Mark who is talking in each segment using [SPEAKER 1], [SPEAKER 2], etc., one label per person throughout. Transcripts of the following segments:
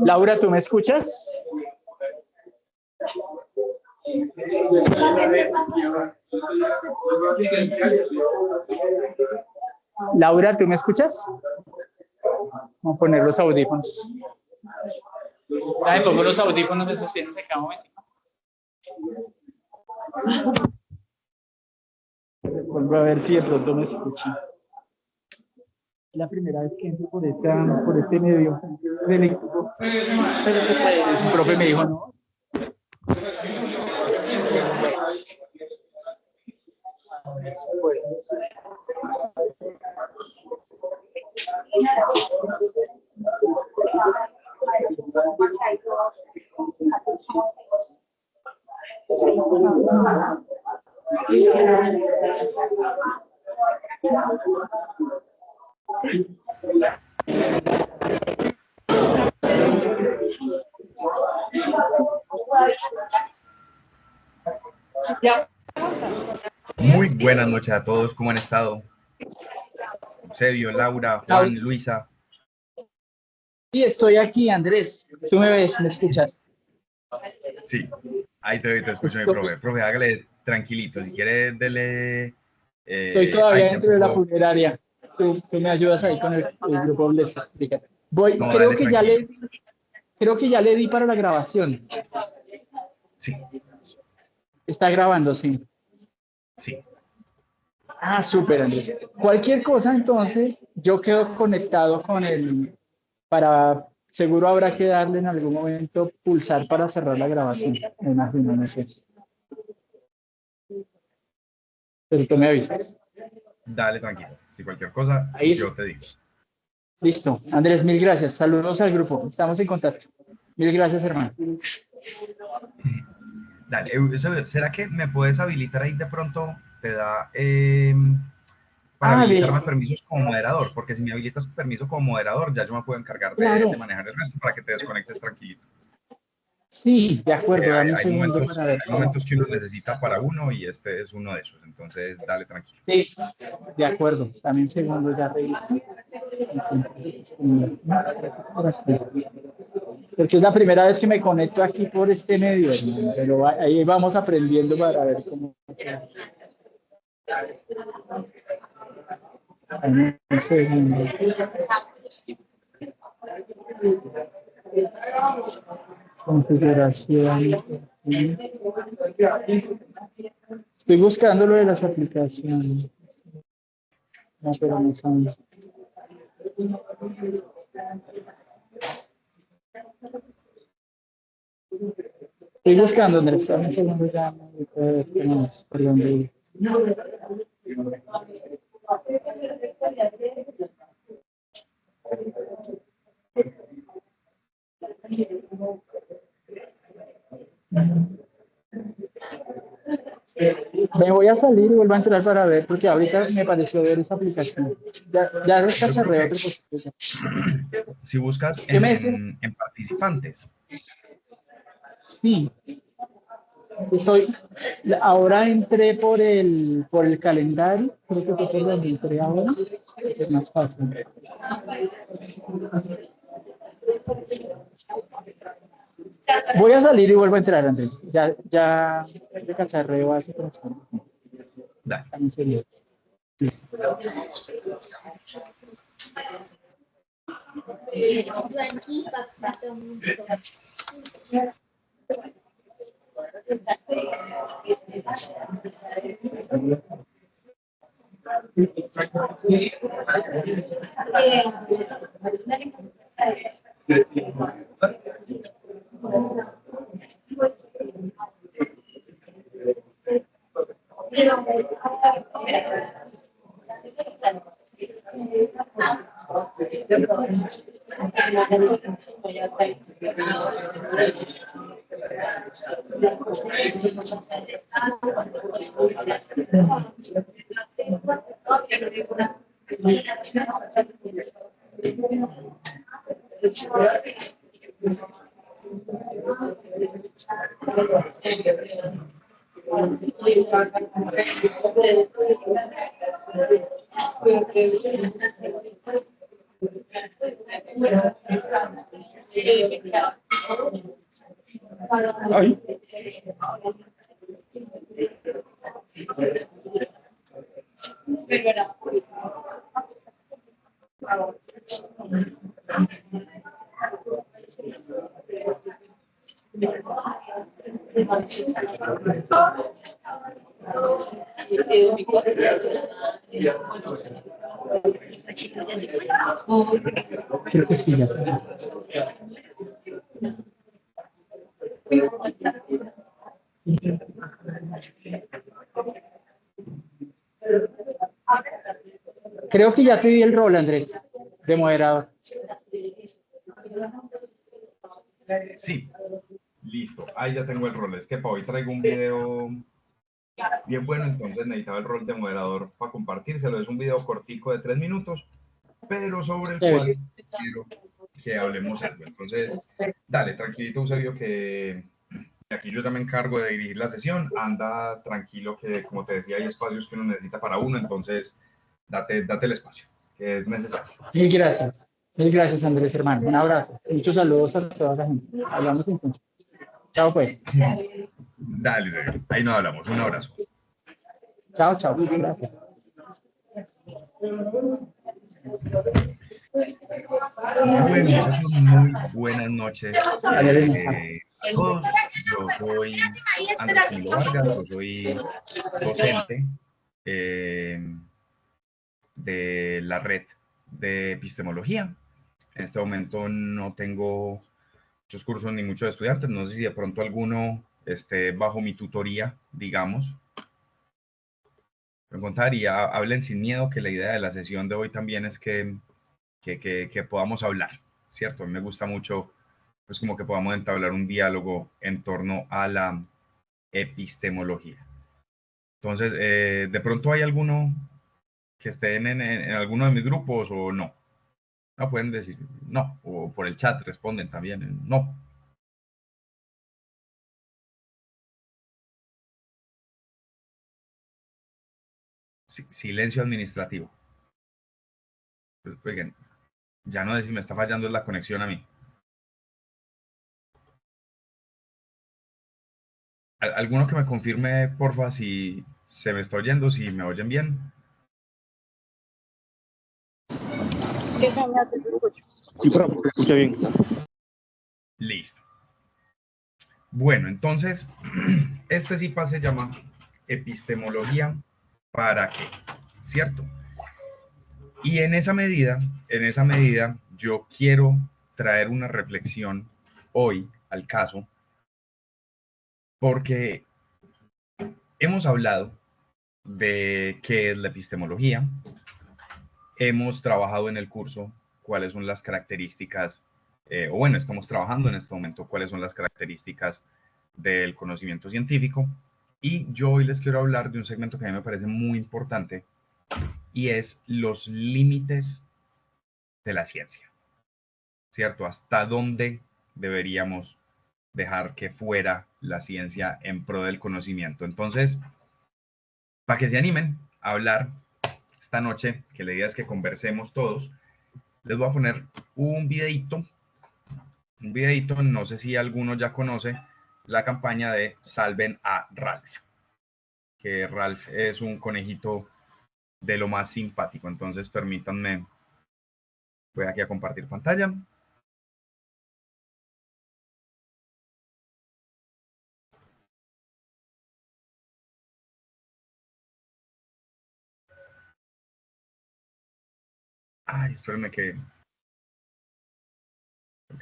[SPEAKER 1] Laura, ¿tú me escuchas? Laura, ¿tú me escuchas? Vamos a poner los audífonos. Ay, pongo los audífonos, me sostienen en cada momento. Vuelvo a ver si de pronto me escuchan. Es la primera vez que entro por este medio del equipo. Pero se puede. Un profe me dijo, no. A ver si puede.
[SPEAKER 2] Muy buenas noches a todos, ¿cómo han estado? Eusebio, Laura, Juan, Luisa.
[SPEAKER 1] Sí, estoy aquí, Andrés. ¿Tú me ves? ¿Me escuchas?
[SPEAKER 2] Sí, ahí te escucho, mi profe. Profe, hágale tranquilito, si quiere, dele...
[SPEAKER 1] Estoy todavía dentro de la funeraria. Tú me ayudas ahí con el grupo de estadística.
[SPEAKER 2] No,
[SPEAKER 1] creo
[SPEAKER 2] dale,
[SPEAKER 1] que ya le di para la grabación.
[SPEAKER 2] Sí.
[SPEAKER 1] Está grabando, sí.
[SPEAKER 2] Sí.
[SPEAKER 1] Ah, súper, Andrés. Cualquier cosa, entonces, yo quedo conectado con el... Seguro habrá que darle en algún momento pulsar para cerrar la grabación. Me imagino, no sé. Pero tú me avisas.
[SPEAKER 2] Dale, tranquilo. Si cualquier cosa,
[SPEAKER 1] Ahí
[SPEAKER 2] yo te digo.
[SPEAKER 1] Listo. Andrés, mil gracias. Saludos al grupo. Estamos en contacto. Mil gracias, hermano.
[SPEAKER 2] Dale, ¿será que me puedes habilitar ahí de pronto? Te da para habilitarme permisos como moderador, porque si me habilitas permiso como moderador, ya yo me puedo encargar de manejar el resto para que te desconectes tranquilito.
[SPEAKER 1] Sí, de acuerdo. Dame un segundo
[SPEAKER 2] momentos,
[SPEAKER 1] para ver.
[SPEAKER 2] hay momentos que uno necesita para uno y este es uno de esos, entonces dale tranquilo.
[SPEAKER 1] Sí, de acuerdo. Dame un segundo, ya reviso. Porque es la primera vez que me conecto aquí por este medio, hermano, pero ahí vamos aprendiendo para ver cómo. Un segundo. Configuración. Estoy buscando lo de las aplicaciones. No, pero no sale. Estoy buscando, Andrés. Dame un segundo ya. Perdón. Me voy a salir y vuelvo a entrar para ver, porque ahorita me pareció ver esa aplicación. Ya es cacharreo.
[SPEAKER 2] Si buscas en participantes.
[SPEAKER 1] Sí. Ahora entré por el calendario, creo que fue por donde entré ahora, es más fácil. Voy a salir y vuelvo a entrar, Andrés. Ya de cacharreo hace por estar.
[SPEAKER 2] Dale.
[SPEAKER 1] En serio. Listo. Ay. Creo que sí, ya está. Creo que ya te di el rol, Andrés, de moderador.
[SPEAKER 2] Sí, listo. Ahí ya tengo el rol. Es que para hoy traigo un video bien bueno, entonces necesitaba el rol de moderador para compartírselo. Es un video cortico de 3 minutos, pero sobre el cual quiero que hablemos algo. Entonces, dale, tranquilito, Eusebio, que aquí yo ya me encargo de dirigir la sesión. Anda tranquilo, que como te decía, hay espacios que uno necesita para uno, entonces date el espacio, que es necesario.
[SPEAKER 1] Mil gracias. Mil gracias, Andrés, hermano. Un abrazo. Muchos saludos a toda la gente. Hablamos entonces. Chao, pues.
[SPEAKER 2] Dale, Eusebio. Ahí nos hablamos. Un abrazo.
[SPEAKER 1] Chao, chao. Gracias.
[SPEAKER 2] Bueno, muchachos, muy buenas noches a todos. Yo soy Andrés Camilo Vargas, yo soy docente eh, de la red de epistemología. En este momento no tengo muchos cursos ni muchos estudiantes, no sé si de pronto alguno esté bajo mi tutoría, digamos. Me contaría, hablen sin miedo, que la idea de la sesión de hoy también es que podamos hablar, ¿cierto? A mí me gusta mucho, pues como que podamos entablar un diálogo en torno a la epistemología. Entonces, ¿de pronto hay alguno que estén en alguno de mis grupos o no? No pueden decir no, o por el chat responden también, no. Silencio administrativo. Pues, oigan, ya no sé si me está fallando la conexión a mí. ¿Alguno que me confirme, porfa, si se me está oyendo, si me oyen bien?
[SPEAKER 3] Sí, señor, te escucho.
[SPEAKER 4] Sí, profe, te escucha bien.
[SPEAKER 2] Listo. Bueno, entonces, este CIPA se llama epistemología para qué, ¿cierto? Y en esa medida, yo quiero traer una reflexión hoy al caso, porque hemos hablado de qué es la epistemología, hemos trabajado en el curso cuáles son las características, o bueno, estamos trabajando en este momento cuáles son las características del conocimiento científico, y yo hoy les quiero hablar de un segmento que a mí me parece muy importante, y es los límites de la ciencia, ¿cierto? ¿Hasta dónde deberíamos dejar que fuera la ciencia en pro del conocimiento? Entonces, para que se animen a hablar esta noche, que la idea es que conversemos todos, les voy a poner un videito, no sé si alguno ya conoce la campaña de Salven a Ralph, que Ralph es un conejito de lo más simpático. Entonces, permítanme, voy aquí a compartir pantalla. Ay, espérenme que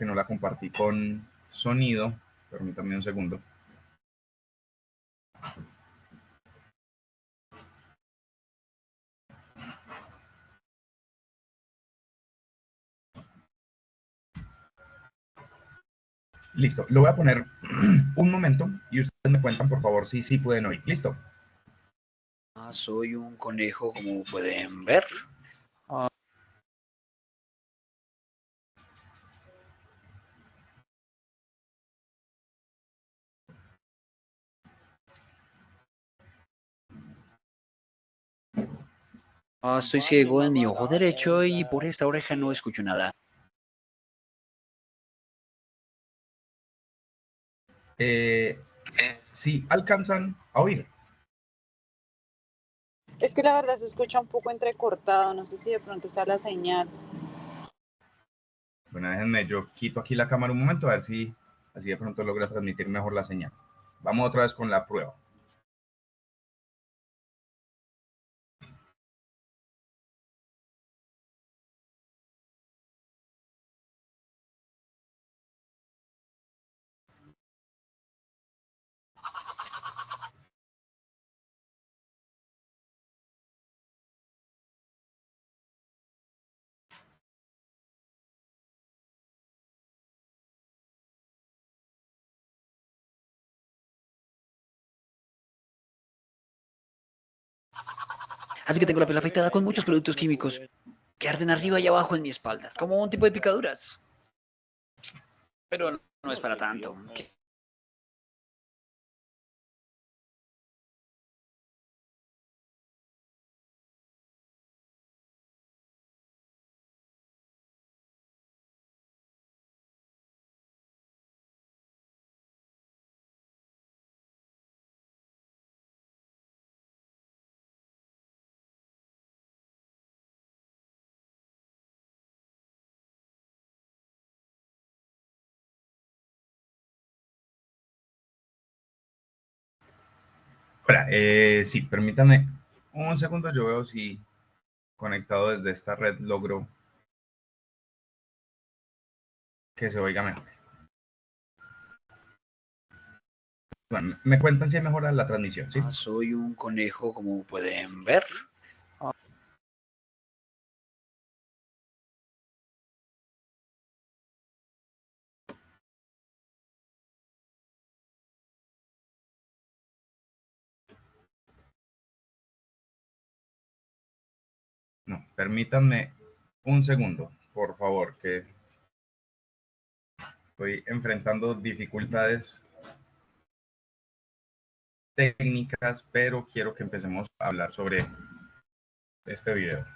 [SPEAKER 2] no la compartí con sonido. Permítanme un segundo. Listo, lo voy a poner un momento y ustedes me cuentan, por favor, si sí pueden oír. Listo.
[SPEAKER 5] Soy un conejo, como pueden ver. Estoy ciego en mi ojo derecho y por esta oreja no escucho nada.
[SPEAKER 2] Sí alcanzan a oír.
[SPEAKER 3] Es que la verdad se escucha un poco entrecortado, no sé si de pronto está la señal.
[SPEAKER 2] Bueno, déjenme, yo quito aquí la cámara un momento a ver si así de pronto logra transmitir mejor la señal. Vamos otra vez con la prueba.
[SPEAKER 5] Así que tengo la piel afectada con muchos productos químicos que arden arriba y abajo en mi espalda, como un tipo de picaduras. Pero no es para tanto.
[SPEAKER 2] Hola, sí, permítame un segundo, yo veo si conectado desde esta red logro que se oiga mejor. Bueno, me cuentan si mejora la transmisión, ¿sí?
[SPEAKER 5] Soy un conejo, como pueden ver.
[SPEAKER 2] No, permítanme un segundo, por favor, que estoy enfrentando dificultades técnicas, pero quiero que empecemos a hablar sobre este video.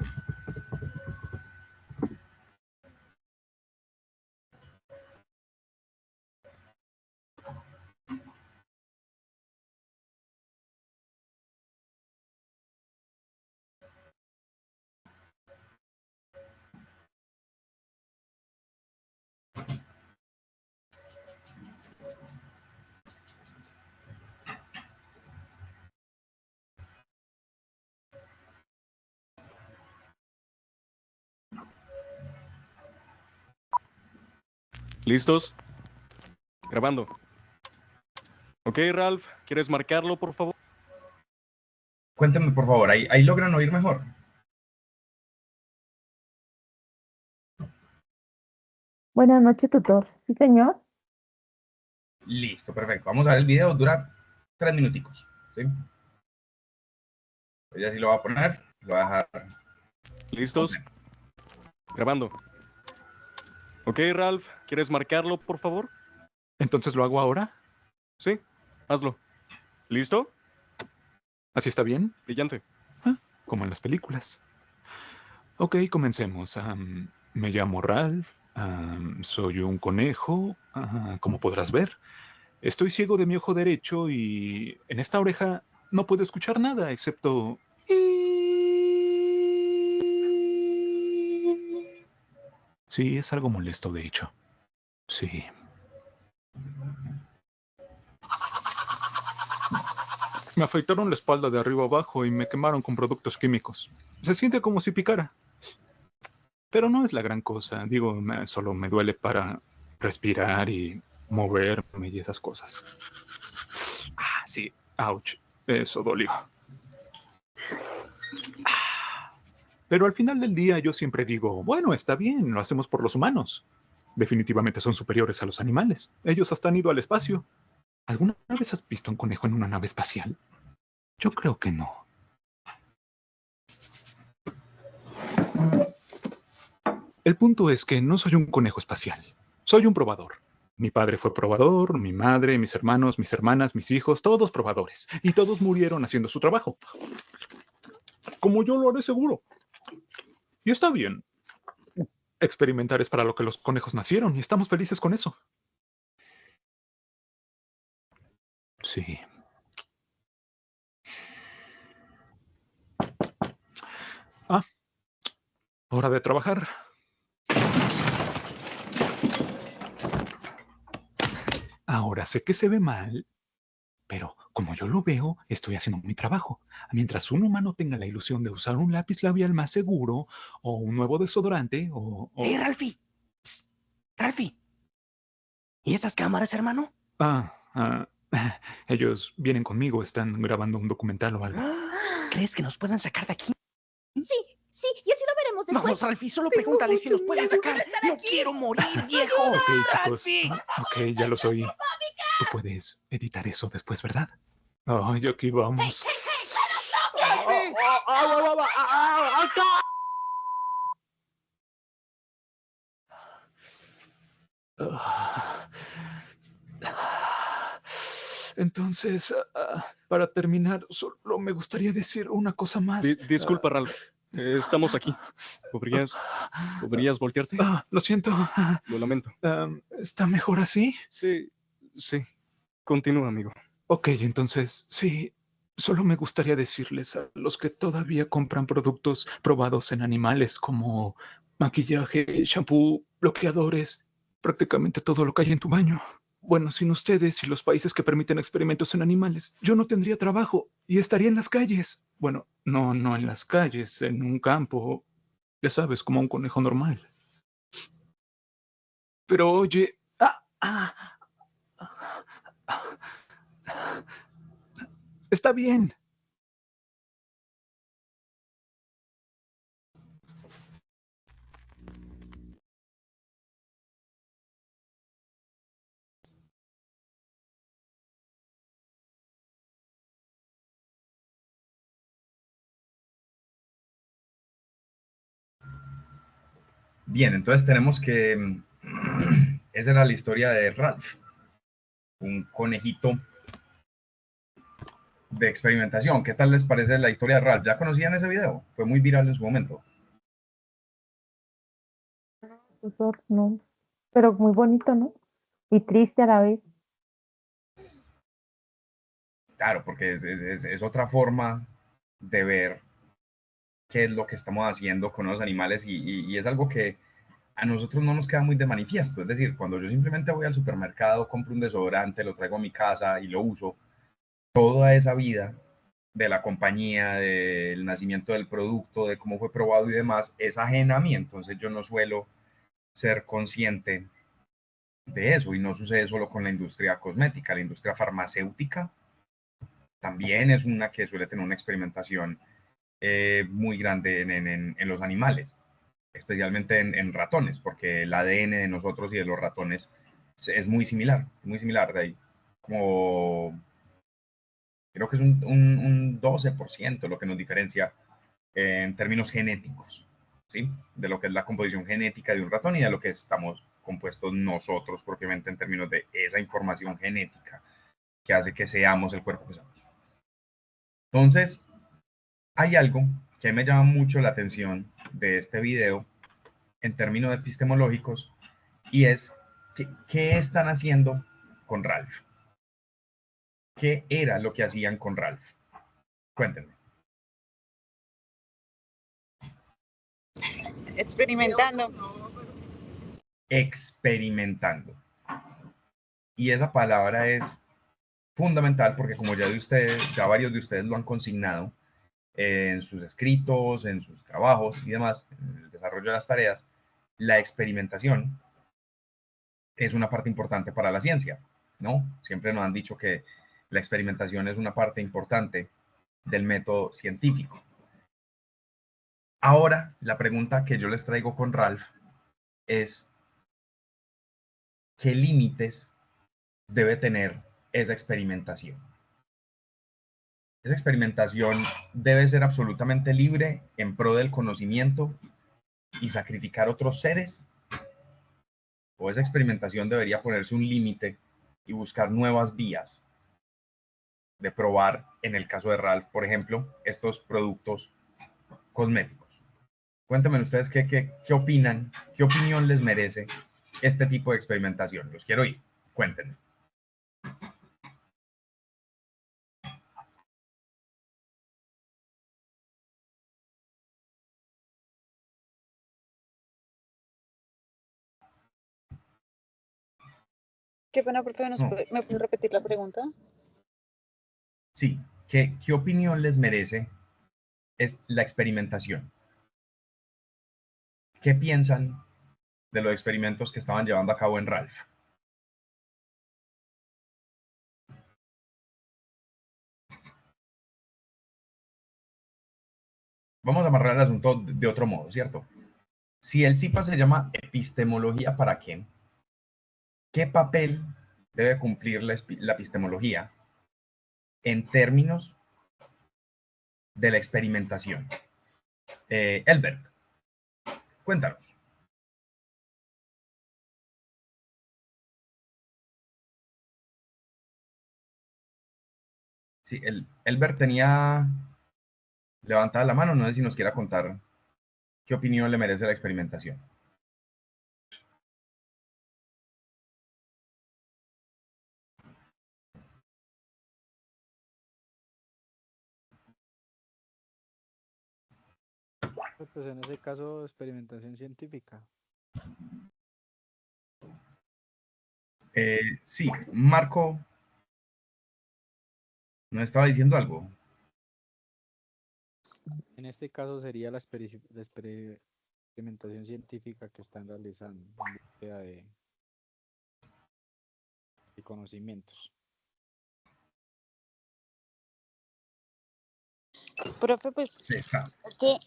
[SPEAKER 4] ¿Listos? Grabando. Ok, Ralph, ¿quieres marcarlo, por favor?
[SPEAKER 2] Cuéntenme, por favor, ahí logran oír mejor.
[SPEAKER 6] Buenas noches, tutor. Sí, señor.
[SPEAKER 2] Listo, perfecto. Vamos a ver el video, dura 3 minuticos, ¿sí? Pues ya sí lo voy a poner, lo voy a dejar.
[SPEAKER 4] ¿Listos? Grabando. Ok, Ralph, ¿quieres marcarlo, por favor?
[SPEAKER 7] ¿Entonces lo hago ahora?
[SPEAKER 4] Sí, hazlo. ¿Listo?
[SPEAKER 7] ¿Así está bien?
[SPEAKER 4] Brillante.
[SPEAKER 7] Como en las películas. Ok, comencemos. Me llamo Ralph. Soy un conejo, como podrás ver. Estoy ciego de mi ojo derecho y en esta oreja no puedo escuchar nada excepto... Sí, es algo molesto, de hecho. Sí. Me afeitaron la espalda de arriba abajo y me quemaron con productos químicos. Se siente como si picara. Pero no es la gran cosa. Digo, solo me duele para respirar y moverme y esas cosas. Sí. Ouch. Eso dolió. Pero al final del día yo siempre digo, bueno, está bien, lo hacemos por los humanos. Definitivamente son superiores a los animales. Ellos hasta han ido al espacio. ¿Alguna vez has visto un conejo en una nave espacial? Yo creo que no. El punto es que no soy un conejo espacial. Soy un probador. Mi padre fue probador, mi madre, mis hermanos, mis hermanas, mis hijos, todos probadores. Y todos murieron haciendo su trabajo. Como yo lo haré seguro. Y está bien. Experimentar es para lo que los conejos nacieron y estamos felices con eso. Sí. Ah, hora de trabajar. Ahora sé que se ve mal, pero como yo lo veo, estoy haciendo mi trabajo. Mientras un humano tenga la ilusión de usar un lápiz labial más seguro, o un nuevo desodorante,
[SPEAKER 8] Ralphie! Psst, Ralphie. ¿Y esas cámaras, hermano?
[SPEAKER 7] Ellos vienen conmigo, están grabando un documental o algo.
[SPEAKER 8] ¿Crees que nos puedan sacar de aquí?
[SPEAKER 6] Sí, y así lo veremos después.
[SPEAKER 8] Vamos, Ralphie, solo pregúntale si nos pueden sacar. ¡No quiero morir, viejo!
[SPEAKER 7] Ok, chicos.
[SPEAKER 8] ¡Ralphie!
[SPEAKER 7] Ok, ya los oí. Tú puedes editar eso después, ¿verdad? Ay, aquí vamos. Entonces, para terminar, solo me gustaría decir una cosa más.
[SPEAKER 4] Disculpa, Ralph. Estamos aquí. ¿Podrías voltearte?
[SPEAKER 7] Lo siento.
[SPEAKER 4] Lo lamento.
[SPEAKER 7] ¿Está mejor así?
[SPEAKER 4] Sí. Continúa, amigo.
[SPEAKER 7] Ok, entonces, sí. Solo me gustaría decirles a los que todavía compran productos probados en animales como maquillaje, shampoo, bloqueadores, prácticamente todo lo que hay en tu baño. Bueno, sin ustedes y los países que permiten experimentos en animales, yo no tendría trabajo y estaría en las calles. Bueno, no en las calles, en un campo, ya sabes, como un conejo normal. Pero oye, está bien.
[SPEAKER 2] Bien, entonces tenemos que... Esa era la historia de Ralph, un conejito de experimentación. ¿Qué tal les parece la historia de Ralph? ¿Ya conocían ese video? Fue muy viral en su momento.
[SPEAKER 6] Tutor, no. Pero muy bonito, ¿no? Y triste a la vez.
[SPEAKER 2] Claro, porque es otra forma de ver qué es lo que estamos haciendo con los animales y es algo que a nosotros no nos queda muy de manifiesto. Es decir, cuando yo simplemente voy al supermercado, compro un desodorante, lo traigo a mi casa y lo uso, toda esa vida de la compañía, del nacimiento del producto, de cómo fue probado y demás, es ajena a mí. Entonces yo no suelo ser consciente de eso y no sucede solo con la industria cosmética. La industria farmacéutica también es una que suele tener una experimentación muy grande en los animales, especialmente en ratones, porque el ADN de nosotros y de los ratones es muy similar de ahí. Como creo que es un 12% lo que nos diferencia en términos genéticos, ¿sí? De lo que es la composición genética de un ratón y de lo que estamos compuestos nosotros propiamente en términos de esa información genética que hace que seamos el cuerpo que somos. Entonces, hay algo que me llama mucho la atención de este video en términos epistemológicos y es ¿qué están haciendo con Ralph? ¿Qué era lo que hacían con Ralph? Cuéntenme.
[SPEAKER 3] Experimentando.
[SPEAKER 2] Experimentando. Y esa palabra es fundamental porque como ya varios de ustedes lo han consignado en sus escritos, en sus trabajos y demás, en el desarrollo de las tareas, la experimentación es una parte importante para la ciencia, ¿no? Siempre nos han dicho que la experimentación es una parte importante del método científico. Ahora, la pregunta que yo les traigo con Ralph es, ¿qué límites debe tener esa experimentación? Esa experimentación debe ser absolutamente libre en pro del conocimiento y sacrificar otros seres, o esa experimentación debería ponerse un límite y buscar nuevas vías de probar, en el caso de Ralph, por ejemplo, estos productos cosméticos. Cuéntenme ustedes qué opinan, qué opinión les merece este tipo de experimentación. Los quiero oír. Cuéntenme.
[SPEAKER 3] Qué pena, profe,
[SPEAKER 2] No.
[SPEAKER 3] ¿me puede repetir la pregunta?
[SPEAKER 2] Sí, ¿qué opinión les merece es la experimentación? ¿Qué piensan de los experimentos que estaban llevando a cabo en Ralph? Vamos a amarrar el asunto de otro modo, ¿cierto? Si el CIPA se llama epistemología, ¿para qué? ¿Qué papel debe cumplir la epistemología en términos de la experimentación? Elbert, cuéntanos. Sí, Elbert tenía levantada la mano, no sé si nos quiera contar qué opinión le merece la experimentación.
[SPEAKER 9] Pues en ese caso, experimentación científica.
[SPEAKER 2] Sí, Marco nos estaba diciendo algo.
[SPEAKER 9] En este caso sería la experimentación científica que están realizando en búsqueda de conocimientos.
[SPEAKER 3] Profe, pues
[SPEAKER 2] Sí, está.
[SPEAKER 3] es que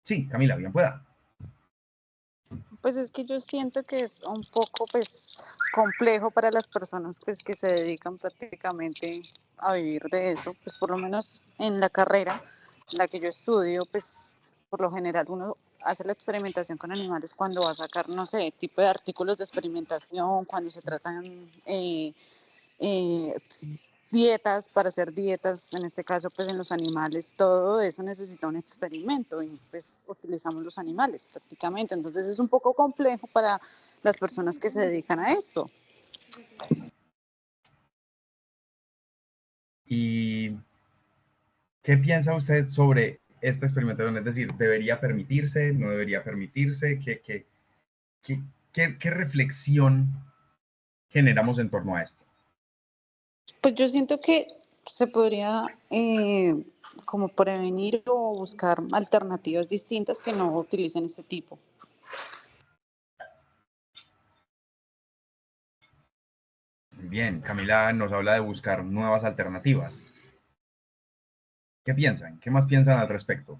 [SPEAKER 2] Sí, Camila, bien pueda.
[SPEAKER 3] Pues es que yo siento que es un poco pues complejo para las personas pues que se dedican prácticamente a vivir de eso, pues por lo menos en la carrera en la que yo estudio, pues por lo general uno hace la experimentación con animales cuando va a sacar, no sé, tipo de artículos de experimentación, cuando se tratan eh, dietas, para hacer dietas, en este caso pues en los animales, todo eso necesita un experimento y pues utilizamos los animales prácticamente, entonces es un poco complejo para las personas que se dedican a esto.
[SPEAKER 2] ¿Y qué piensa usted sobre esta experimentación? Es decir, ¿debería permitirse? ¿No debería permitirse? ¿Qué reflexión generamos en torno a esto?
[SPEAKER 3] Pues yo siento que se podría como prevenir o buscar alternativas distintas que no utilicen este tipo.
[SPEAKER 2] Bien, Camila nos habla de buscar nuevas alternativas. ¿Qué piensan? ¿Qué más piensan al respecto?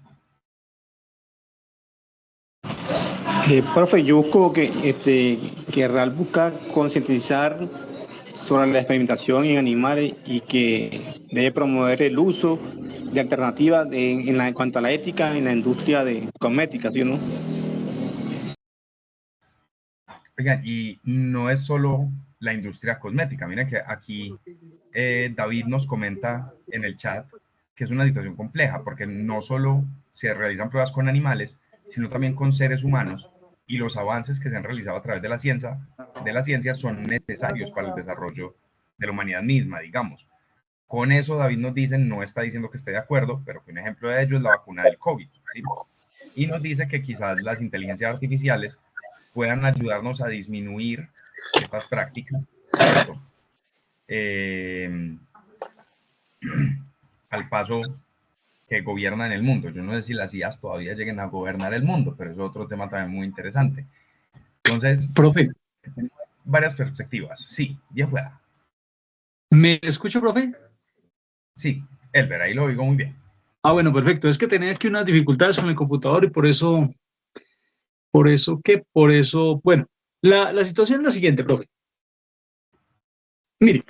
[SPEAKER 10] Profe, yo busco que RAL busca concientizar sobre la experimentación en animales y que debe promover el uso de alternativas en cuanto a la ética en la industria de cosmética, ¿sí o no?
[SPEAKER 2] Oigan, y no es solo la industria cosmética. Miren que aquí David nos comenta en el chat que es una situación compleja porque no solo se realizan pruebas con animales, sino también con seres humanos y los avances que se han realizado a través de la ciencia son necesarios para el desarrollo de la humanidad misma, digamos. Con eso David nos dice, no está diciendo que esté de acuerdo, pero que un ejemplo de ello es la vacuna del COVID, ¿sí? Y nos dice que quizás las inteligencias artificiales puedan ayudarnos a disminuir estas prácticas, ¿cierto? Al paso que gobiernan el mundo. Yo no sé si las IAs todavía lleguen a gobernar el mundo, pero es otro tema también muy interesante. Entonces,
[SPEAKER 11] profe,
[SPEAKER 2] varias perspectivas. Sí, ya fuera.
[SPEAKER 11] ¿Me escucha, profe?
[SPEAKER 2] Sí, Elber, ahí lo oigo muy bien.
[SPEAKER 11] Ah, bueno, perfecto. Es que tenía aquí unas dificultades con el computador y por eso, bueno, la situación es la siguiente, profe. Mire,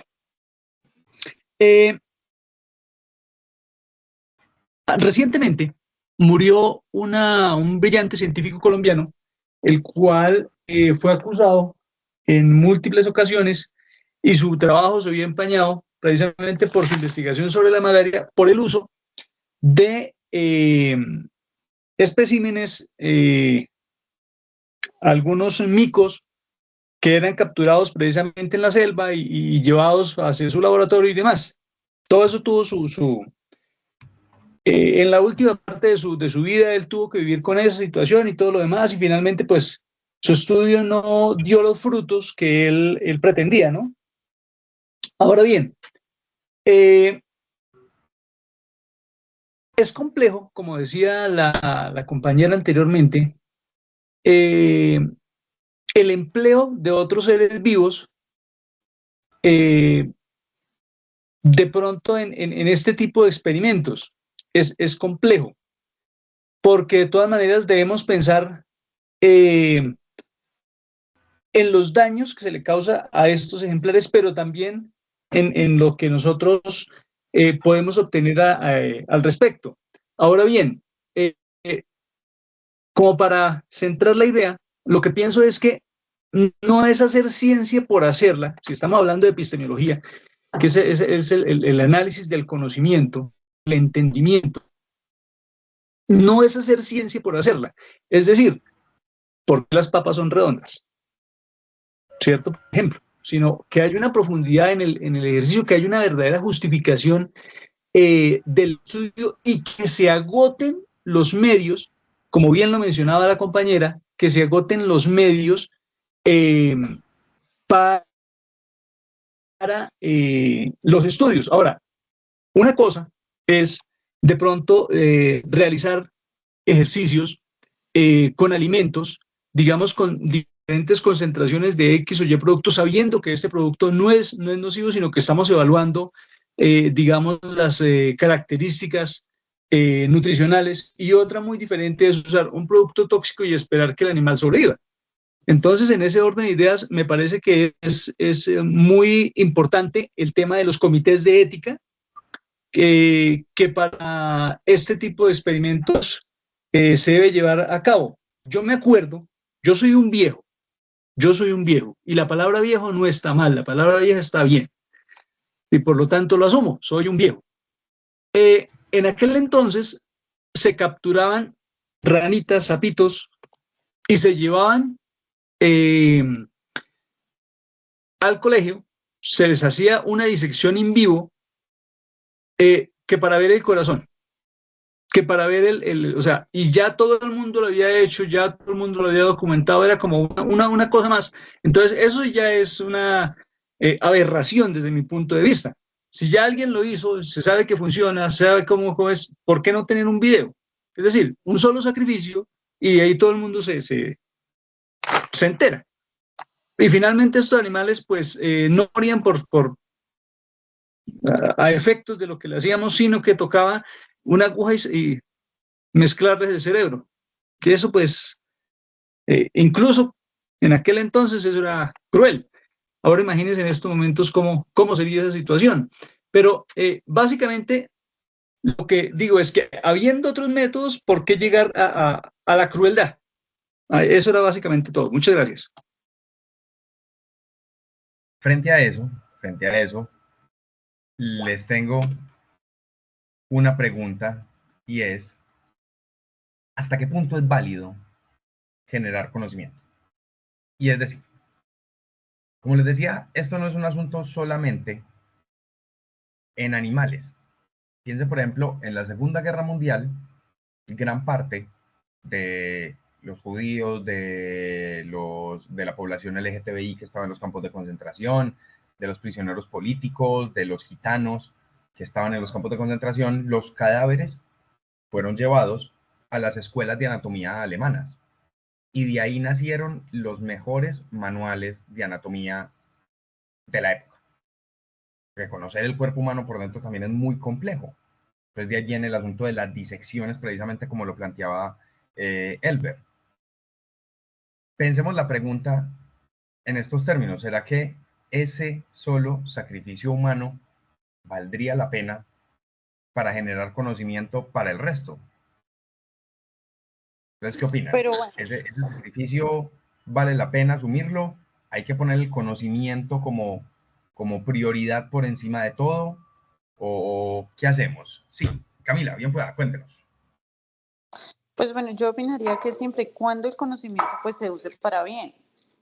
[SPEAKER 11] recientemente murió un brillante científico colombiano, el cual fue acusado en múltiples ocasiones y su trabajo se vio empañado precisamente por su investigación sobre la malaria, por el uso de especímenes, algunos micos que eran capturados precisamente en la selva y llevados hacia su laboratorio y demás. Todo eso tuvo en la última parte de su vida, él tuvo que vivir con esa situación y todo lo demás, y finalmente, pues, su estudio no dio los frutos que él pretendía, ¿no? Ahora bien, es complejo, como decía la compañera anteriormente, el empleo de otros seres vivos de pronto en este tipo de experimentos. Es complejo, porque de todas maneras debemos pensar en los daños que se le causa a estos ejemplares, pero también en lo que nosotros podemos obtener al respecto. Ahora bien, como para centrar la idea, lo que pienso es que no es hacer ciencia por hacerla, si estamos hablando de epistemología, que es el análisis del conocimiento, el entendimiento. No es hacer ciencia por hacerla. Es decir, ¿por qué las papas son redondas? ¿Cierto? Por ejemplo, sino que hay una profundidad en el ejercicio, que hay una verdadera justificación del estudio y que se agoten los medios, como bien lo mencionaba la compañera, que se agoten los medios para los estudios. Ahora, una cosa es de pronto realizar ejercicios con alimentos, digamos, con diferentes concentraciones de X o Y productos, sabiendo que este producto no es nocivo, sino que estamos evaluando, digamos, las características nutricionales, y otra muy diferente es usar un producto tóxico y esperar que el animal sobreviva. Entonces, en ese orden de ideas, me parece que es muy importante el tema de los comités de ética, que para este tipo de experimentos se debe llevar a cabo. Yo me acuerdo, yo soy un viejo, y la palabra viejo no está mal, la palabra vieja está bien, y por lo tanto lo asumo, soy un viejo. En aquel entonces se capturaban ranitas, sapitos, y se llevaban al colegio, se les hacía una disección in vivo, que para ver el corazón, que para ver o sea, y ya todo el mundo lo había hecho, ya todo el mundo lo había documentado, era como una cosa más. Entonces, eso ya es una aberración desde mi punto de vista. Si ya alguien lo hizo, se sabe que funciona, se sabe cómo es, ¿por qué no tener un video? Es decir, un solo sacrificio y ahí todo el mundo se entera. Y finalmente estos animales pues no morían a efectos de lo que le hacíamos, sino que tocaba una aguja y mezclarles el cerebro. Y eso pues, incluso en aquel entonces eso era cruel. Ahora imagínense en estos momentos cómo sería esa situación. Pero básicamente lo que digo es que habiendo otros métodos, ¿por qué llegar a la crueldad? Eso era básicamente todo. Muchas gracias.
[SPEAKER 2] Frente a eso, les tengo una pregunta, y es, ¿hasta qué punto es válido generar conocimiento? Y es decir, como les decía, esto no es un asunto solamente en animales. Piensen, por ejemplo, en la Segunda Guerra Mundial, gran parte de los judíos, de la población LGTBI que estaba en los campos de concentración, de los prisioneros políticos, de los gitanos que estaban en los campos de concentración, los cadáveres fueron llevados a las escuelas de anatomía alemanas. Y de ahí nacieron los mejores manuales de anatomía de la época. Reconocer el cuerpo humano por dentro también es muy complejo. Entonces de ahí viene el asunto de las disecciones, precisamente como lo planteaba Elber. Pensemos la pregunta en estos términos. ¿Será que ese solo sacrificio humano valdría la pena para generar conocimiento para el resto? Entonces, ¿qué opinan?
[SPEAKER 3] Pero bueno.
[SPEAKER 2] ¿Ese sacrificio vale la pena asumirlo? ¿Hay que poner el conocimiento como prioridad por encima de todo? ¿O qué hacemos? Sí, Camila, bien pueda, cuéntenos.
[SPEAKER 3] Pues bueno, yo opinaría que siempre y cuando el conocimiento pues se use para bien.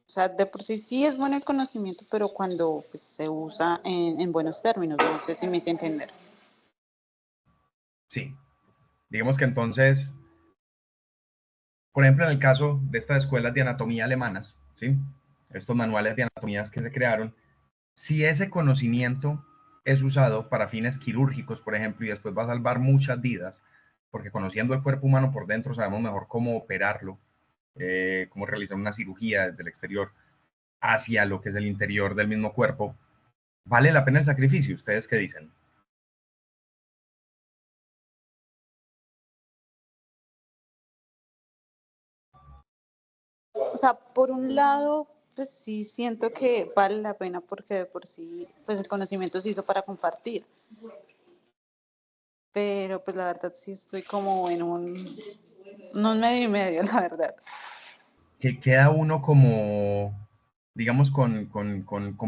[SPEAKER 3] O sea, de por sí sí es bueno el conocimiento, pero cuando pues, se usa en buenos términos, no sé si me hice entender.
[SPEAKER 2] Sí, digamos que entonces, por ejemplo, en el caso de estas escuelas de anatomía alemanas, ¿sí? Estos manuales de anatomías que se crearon, si ese conocimiento es usado para fines quirúrgicos, por ejemplo, y después va a salvar muchas vidas, porque conociendo el cuerpo humano por dentro sabemos mejor cómo operarlo, cómo realizar una cirugía desde el exterior hacia lo que es el interior del mismo cuerpo, ¿vale la pena el sacrificio? ¿Ustedes qué dicen?
[SPEAKER 3] O sea, por un lado, pues sí siento que vale la pena porque de por sí, pues el conocimiento se hizo para compartir. Pero pues la verdad sí estoy como en un medio y medio, la verdad.
[SPEAKER 2] Que queda uno como, digamos, con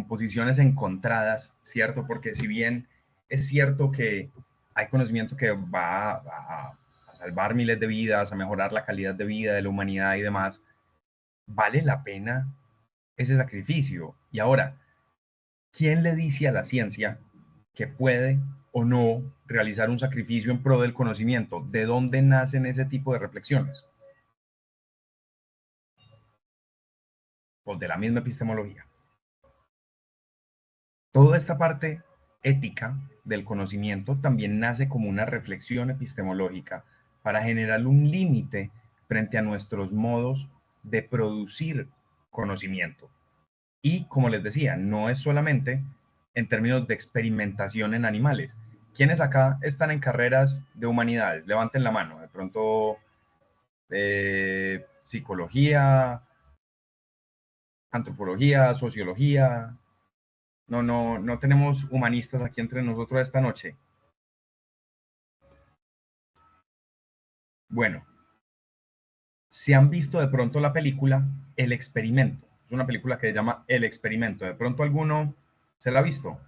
[SPEAKER 2] posiciones encontradas, ¿cierto? Porque si bien es cierto que hay conocimiento que va a salvar miles de vidas, a mejorar la calidad de vida de la humanidad y demás, ¿vale la pena ese sacrificio? Y ahora, ¿quién le dice a la ciencia que puede o no realizar un sacrificio en pro del conocimiento? ¿De dónde nacen ese tipo de reflexiones? Pues de la misma epistemología. Toda esta parte ética del conocimiento también nace como una reflexión epistemológica para generar un límite frente a nuestros modos de producir conocimiento. Y como les decía, no es solamente en términos de experimentación en animales. ¿Quiénes acá están en carreras de humanidades? Levanten la mano. De pronto, psicología, antropología, sociología. No tenemos humanistas aquí entre nosotros esta noche. Bueno, si han visto de pronto la película El Experimento. Es una película que se llama El Experimento. ¿De pronto alguno se la ha visto?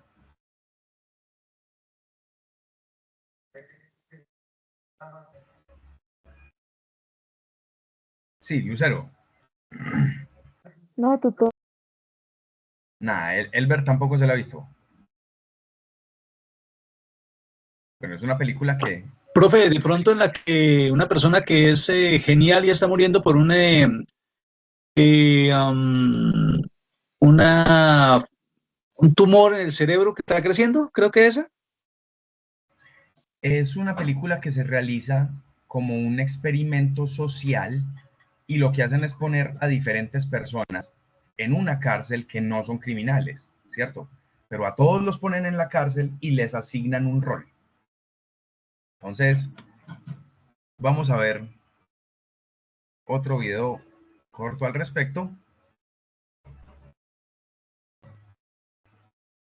[SPEAKER 2] Sí, Lucero.
[SPEAKER 6] No, tutor.
[SPEAKER 2] Nada, Elber tampoco se la ha visto. Pero es una película que...
[SPEAKER 11] Profe, de pronto en la que una persona que es genial y está muriendo por una, un tumor en el cerebro que está creciendo, creo que esa.
[SPEAKER 2] Es una película que se realiza como un experimento social y lo que hacen es poner a diferentes personas en una cárcel que no son criminales, ¿cierto? Pero a todos los ponen en la cárcel y les asignan un rol. Entonces, vamos a ver otro video corto al respecto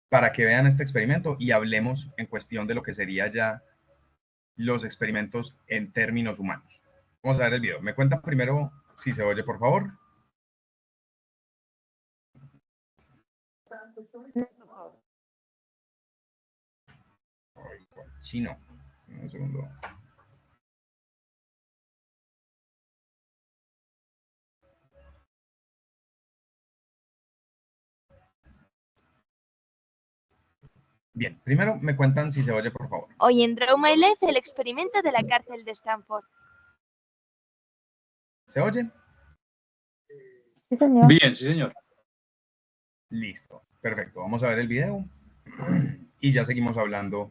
[SPEAKER 2] para que vean este experimento y hablemos en cuestión de lo que sería ya los experimentos en términos humanos. Vamos a ver el video. ¿Me cuentan primero si se oye, por favor? Chino. Un segundo. Bien, primero me cuentan si se oye, por favor.
[SPEAKER 12] Hoy en Draw My Life, el experimento de la cárcel de Stanford.
[SPEAKER 2] ¿Se oye?
[SPEAKER 6] Sí, señor.
[SPEAKER 11] Bien, sí, señor.
[SPEAKER 2] Listo, perfecto. Vamos a ver el video y ya seguimos hablando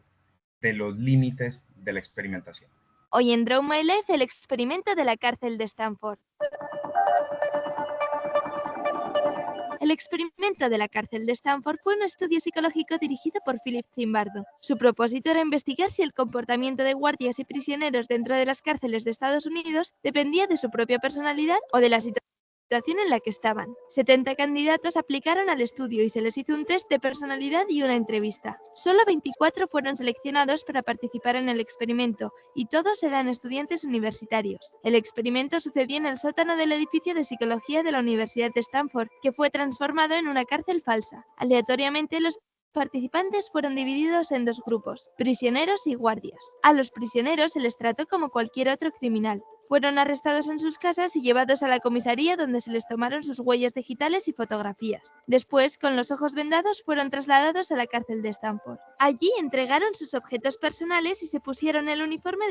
[SPEAKER 2] de los límites de la experimentación.
[SPEAKER 12] Hoy en Draw My Life, el experimento de la cárcel de Stanford. El experimento de la cárcel de Stanford fue un estudio psicológico dirigido por Philip Zimbardo. Su propósito era investigar si el comportamiento de guardias y prisioneros dentro de las cárceles de Estados Unidos dependía de su propia personalidad o de la situación en la que estaban. 70 candidatos aplicaron al estudio y se les hizo un test de personalidad y una entrevista. Solo 24 fueron seleccionados para participar en el experimento y todos eran estudiantes universitarios. El experimento sucedió en el sótano del edificio de psicología de la Universidad de Stanford, que fue transformado en una cárcel falsa. Aleatoriamente, los participantes fueron divididos en dos grupos, prisioneros y guardias. A los prisioneros se les trató como cualquier otro criminal. Fueron arrestados en sus casas y llevados a la comisaría donde se les tomaron sus huellas digitales y fotografías. Después, con los ojos vendados, fueron trasladados a la cárcel de Stanford. Allí entregaron sus objetos personales y se pusieron el uniforme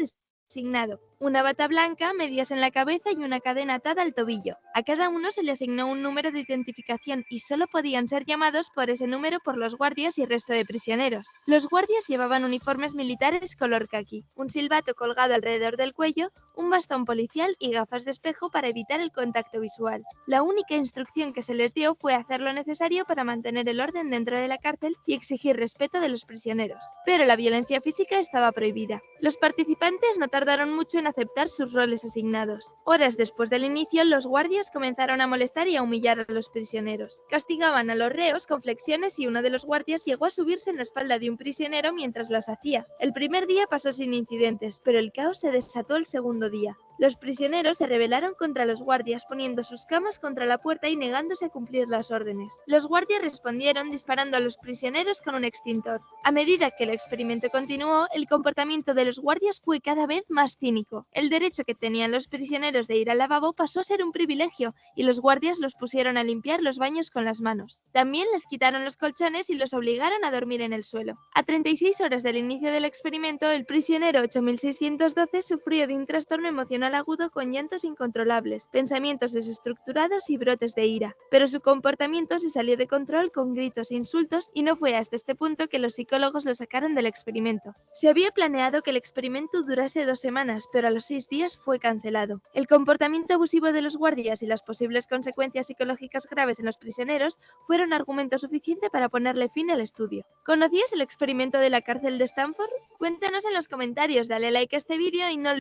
[SPEAKER 12] designado, una bata blanca, medias en la cabeza y una cadena atada al tobillo. A cada uno se le asignó un número de identificación y solo podían ser llamados por ese número por los guardias y resto de prisioneros. Los guardias llevaban uniformes militares color caqui, un silbato colgado alrededor del cuello, un bastón policial y gafas de espejo para evitar el contacto visual. La única instrucción que se les dio fue hacer lo necesario para mantener el orden dentro de la cárcel y exigir respeto de los prisioneros. Pero la violencia física estaba prohibida. Los participantes no tardaron mucho en aceptar sus roles asignados. Horas después del inicio, los guardias comenzaron a molestar y a humillar a los prisioneros. Castigaban a los reos con flexiones y uno de los guardias llegó a subirse en la espalda de un prisionero mientras las hacía. El primer día pasó sin incidentes, pero el caos se desató el segundo día. Los prisioneros se rebelaron contra los guardias poniendo sus camas contra la puerta y negándose a cumplir las órdenes. Los guardias respondieron disparando a los prisioneros con un extintor. A medida que el experimento continuó, el comportamiento de los guardias fue cada vez más cínico. El derecho que tenían los prisioneros de ir al lavabo pasó a ser un privilegio y los guardias los pusieron a limpiar los baños con las manos. También les quitaron los colchones y los obligaron a dormir en el suelo. A 36 horas del inicio del experimento, el prisionero 8612 sufrió de un trastorno emocional agudo con llantos incontrolables, pensamientos desestructurados y brotes de ira. Pero su comportamiento se salió de control con gritos e insultos y no fue hasta este punto que los psicólogos lo sacaron del experimento. Se había planeado que el experimento durase 2 semanas, pero a los 6 días fue cancelado. El comportamiento abusivo de los guardias y las posibles consecuencias psicológicas graves en los prisioneros fueron argumento suficiente para ponerle fin al estudio. ¿Conocías el experimento de la cárcel de Stanford? Cuéntanos en los comentarios, dale like a este vídeo y no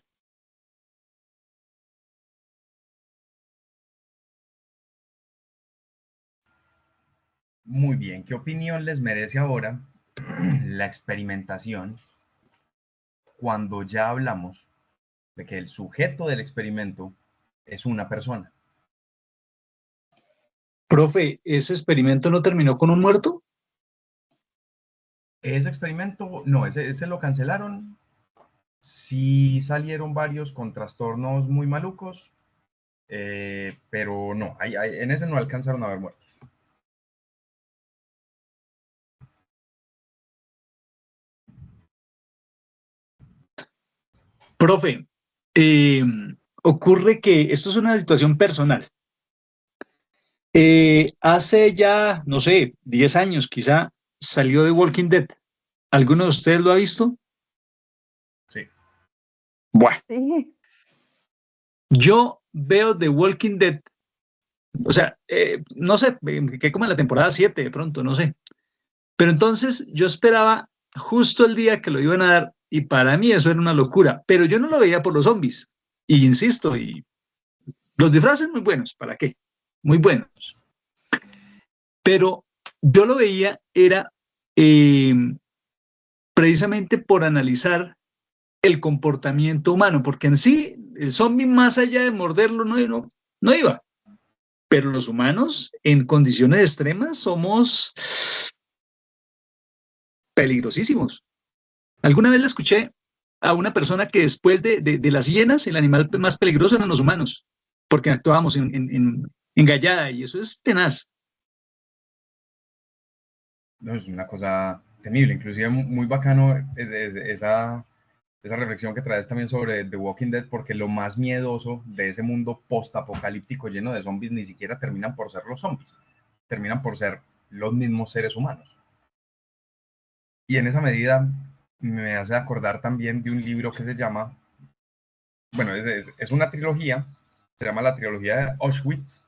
[SPEAKER 2] Muy bien, ¿qué opinión les merece ahora la experimentación cuando ya hablamos de que el sujeto del experimento es una persona?
[SPEAKER 11] Profe, ¿ese experimento no terminó con un muerto?
[SPEAKER 2] Ese experimento, no, ese lo cancelaron. Sí salieron varios con trastornos muy malucos, pero no, en ese no alcanzaron a haber muertos.
[SPEAKER 11] Profe, ocurre que esto es una situación personal. Hace ya, no sé, 10 años quizá, salió The Walking Dead. ¿Alguno de ustedes lo ha visto?
[SPEAKER 2] Sí.
[SPEAKER 11] Bueno.
[SPEAKER 6] Sí.
[SPEAKER 11] Yo veo The Walking Dead, o sea, no sé, que como en la temporada 7 de pronto, no sé. Pero entonces yo esperaba justo el día que lo iban a dar y para mí eso era una locura, pero yo no lo veía por los zombies. Y insisto, y los disfraces muy buenos, ¿para qué? Muy buenos. Pero yo lo veía era precisamente por analizar el comportamiento humano, porque en sí el zombie más allá de morderlo no iba. Pero los humanos en condiciones extremas somos peligrosísimos. Alguna vez le escuché a una persona que después de las hienas, el animal más peligroso eran los humanos, porque actuábamos en gallada y eso es tenaz.
[SPEAKER 2] No, es una cosa temible, inclusive muy bacano esa reflexión que traes también sobre The Walking Dead, porque lo más miedoso de ese mundo post-apocalíptico lleno de zombies ni siquiera terminan por ser los zombies, terminan por ser los mismos seres humanos. Y en esa medida me hace acordar también de un libro que se llama, bueno, es una trilogía, se llama la trilogía de Auschwitz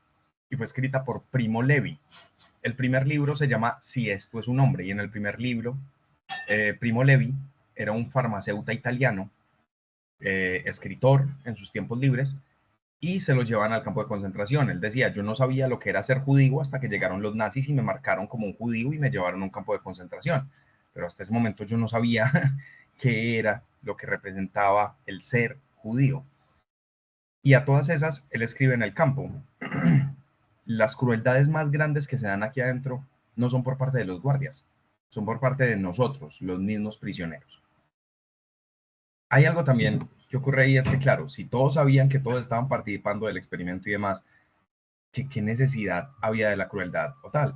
[SPEAKER 2] y fue escrita por Primo Levi. El primer libro se llama Si esto es un hombre, y en el primer libro Primo Levi era un farmacéutico italiano, escritor en sus tiempos libres, y se lo llevan al campo de concentración. Él decía, yo no sabía lo que era ser judío hasta que llegaron los nazis y me marcaron como un judío y me llevaron a un campo de concentración. Pero hasta ese momento yo no sabía qué era lo que representaba el ser judío. Y a todas esas, él escribe en el campo, las crueldades más grandes que se dan aquí adentro no son por parte de los guardias, son por parte de nosotros, los mismos prisioneros. Hay algo también que ocurre ahí, es que claro, si todos sabían que todos estaban participando del experimento y demás, ¿qué necesidad había de la crueldad o tal?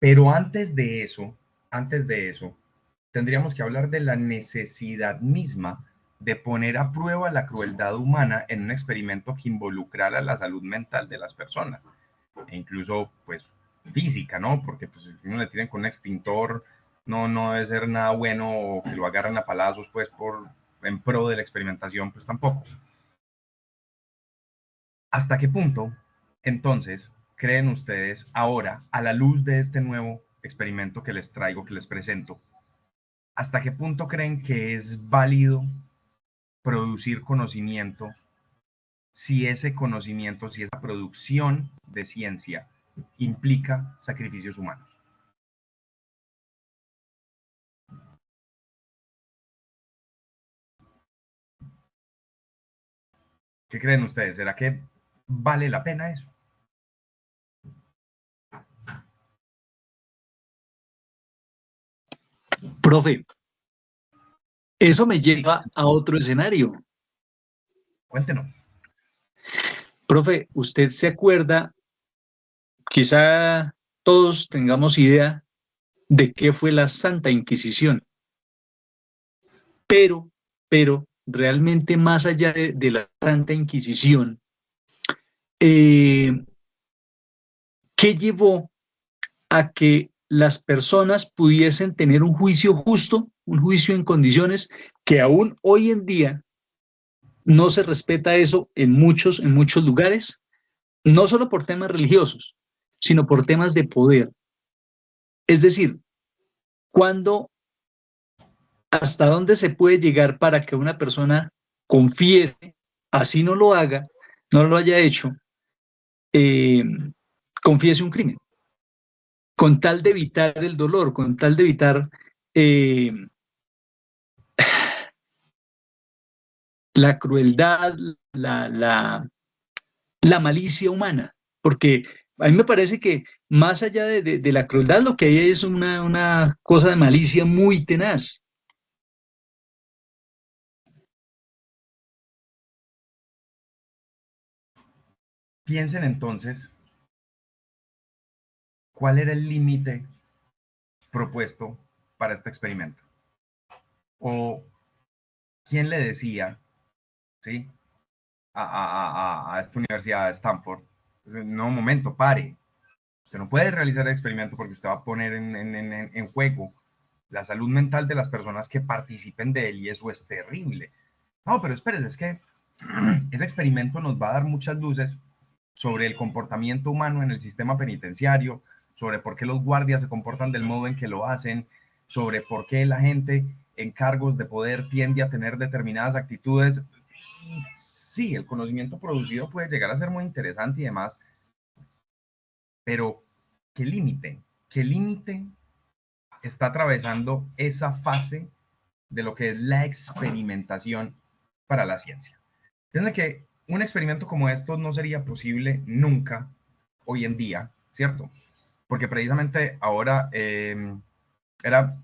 [SPEAKER 2] Pero antes de eso, tendríamos que hablar de la necesidad misma de poner a prueba la crueldad humana en un experimento que involucrara la salud mental de las personas, e incluso, pues, física, ¿no? Porque pues, si uno le tiran con un extintor, no debe ser nada bueno, o que lo agarran a palazos, pues, en pro de la experimentación, pues tampoco. ¿Hasta qué punto, entonces, creen ustedes ahora, a la luz de este nuevo experimento que les traigo, que les presento, hasta qué punto creen que es válido producir conocimiento si ese conocimiento, si esa producción de ciencia implica sacrificios humanos? ¿Qué creen ustedes? ¿Será que vale la pena eso?
[SPEAKER 11] Profe, eso me lleva a otro escenario.
[SPEAKER 2] Cuéntenos.
[SPEAKER 11] Profe, ¿usted se acuerda? Quizá todos tengamos idea de qué fue la Santa Inquisición, pero realmente más allá de la Santa Inquisición, ¿qué llevó a que las personas pudiesen tener un juicio justo, un juicio en condiciones que aún hoy en día no se respeta eso en muchos lugares, no solo por temas religiosos, sino por temas de poder? Es decir, hasta dónde se puede llegar para que una persona confiese, así no lo haga, no lo haya hecho, confiese un crimen, con tal de evitar el dolor, con tal de evitar la crueldad, la malicia humana, porque a mí me parece que más allá de la crueldad, lo que hay es una cosa de malicia muy tenaz.
[SPEAKER 2] Piensen entonces, ¿cuál era el límite propuesto para este experimento? ¿O quién le decía, ¿sí?, a esta universidad de Stanford: no, un momento, pare, usted no puede realizar el experimento porque usted va a poner en juego la salud mental de las personas que participen de él, y eso es terrible? No, pero espérese, es que ese experimento nos va a dar muchas luces sobre el comportamiento humano en el sistema penitenciario, sobre por qué los guardias se comportan del modo en que lo hacen, sobre por qué la gente en cargos de poder tiende a tener determinadas actitudes. Sí, el conocimiento producido puede llegar a ser muy interesante y demás, pero ¿qué límite? ¿Qué límite está atravesando esa fase de lo que es la experimentación para la ciencia? Piensa que un experimento como estos no sería posible nunca hoy en día, ¿cierto? Porque precisamente ahora era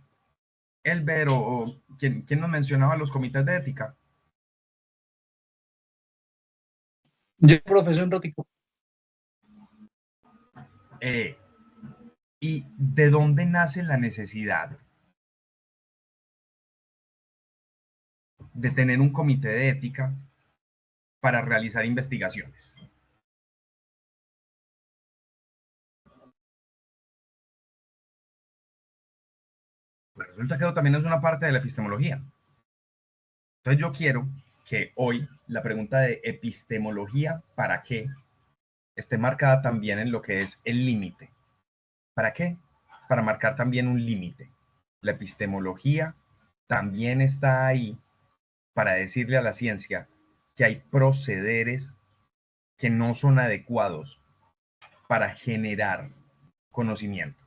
[SPEAKER 2] Elber o ¿quién nos mencionaba los comités de ética?
[SPEAKER 11] Yo, profesor Rótico.
[SPEAKER 2] ¿Y de dónde nace la necesidad de tener un comité de ética para realizar investigaciones? Pues resulta que eso también es una parte de la epistemología. Entonces yo quiero que hoy la pregunta de epistemología, ¿para qué?, esté marcada también en lo que es el límite. ¿Para qué? Para marcar también un límite. La epistemología también está ahí para decirle a la ciencia que hay procederes que no son adecuados para generar conocimiento.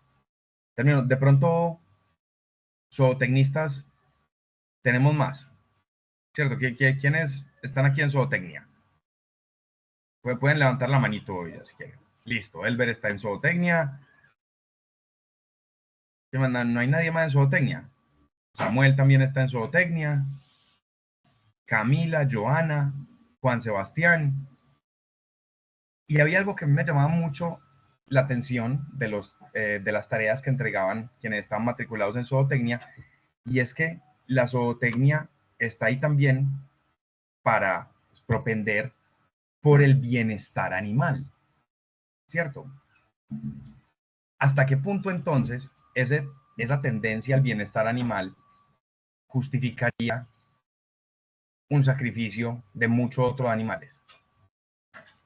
[SPEAKER 2] Termino. De pronto, zootecnistas, tenemos más, ¿cierto? ¿Quiénes están aquí en zootecnia? Pueden levantar la manito hoy, si quieren. Listo, Elber está en zootecnia. No hay nadie más en zootecnia. Samuel también está en zootecnia. Camila, Joana, Juan Sebastián. Y había algo que me llamaba mucho la atención de las tareas que entregaban quienes estaban matriculados en zootecnia, y es que la zootecnia está ahí también para propender por el bienestar animal, ¿cierto? ¿Hasta qué punto entonces esa tendencia al bienestar animal justificaría un sacrificio de muchos otros animales?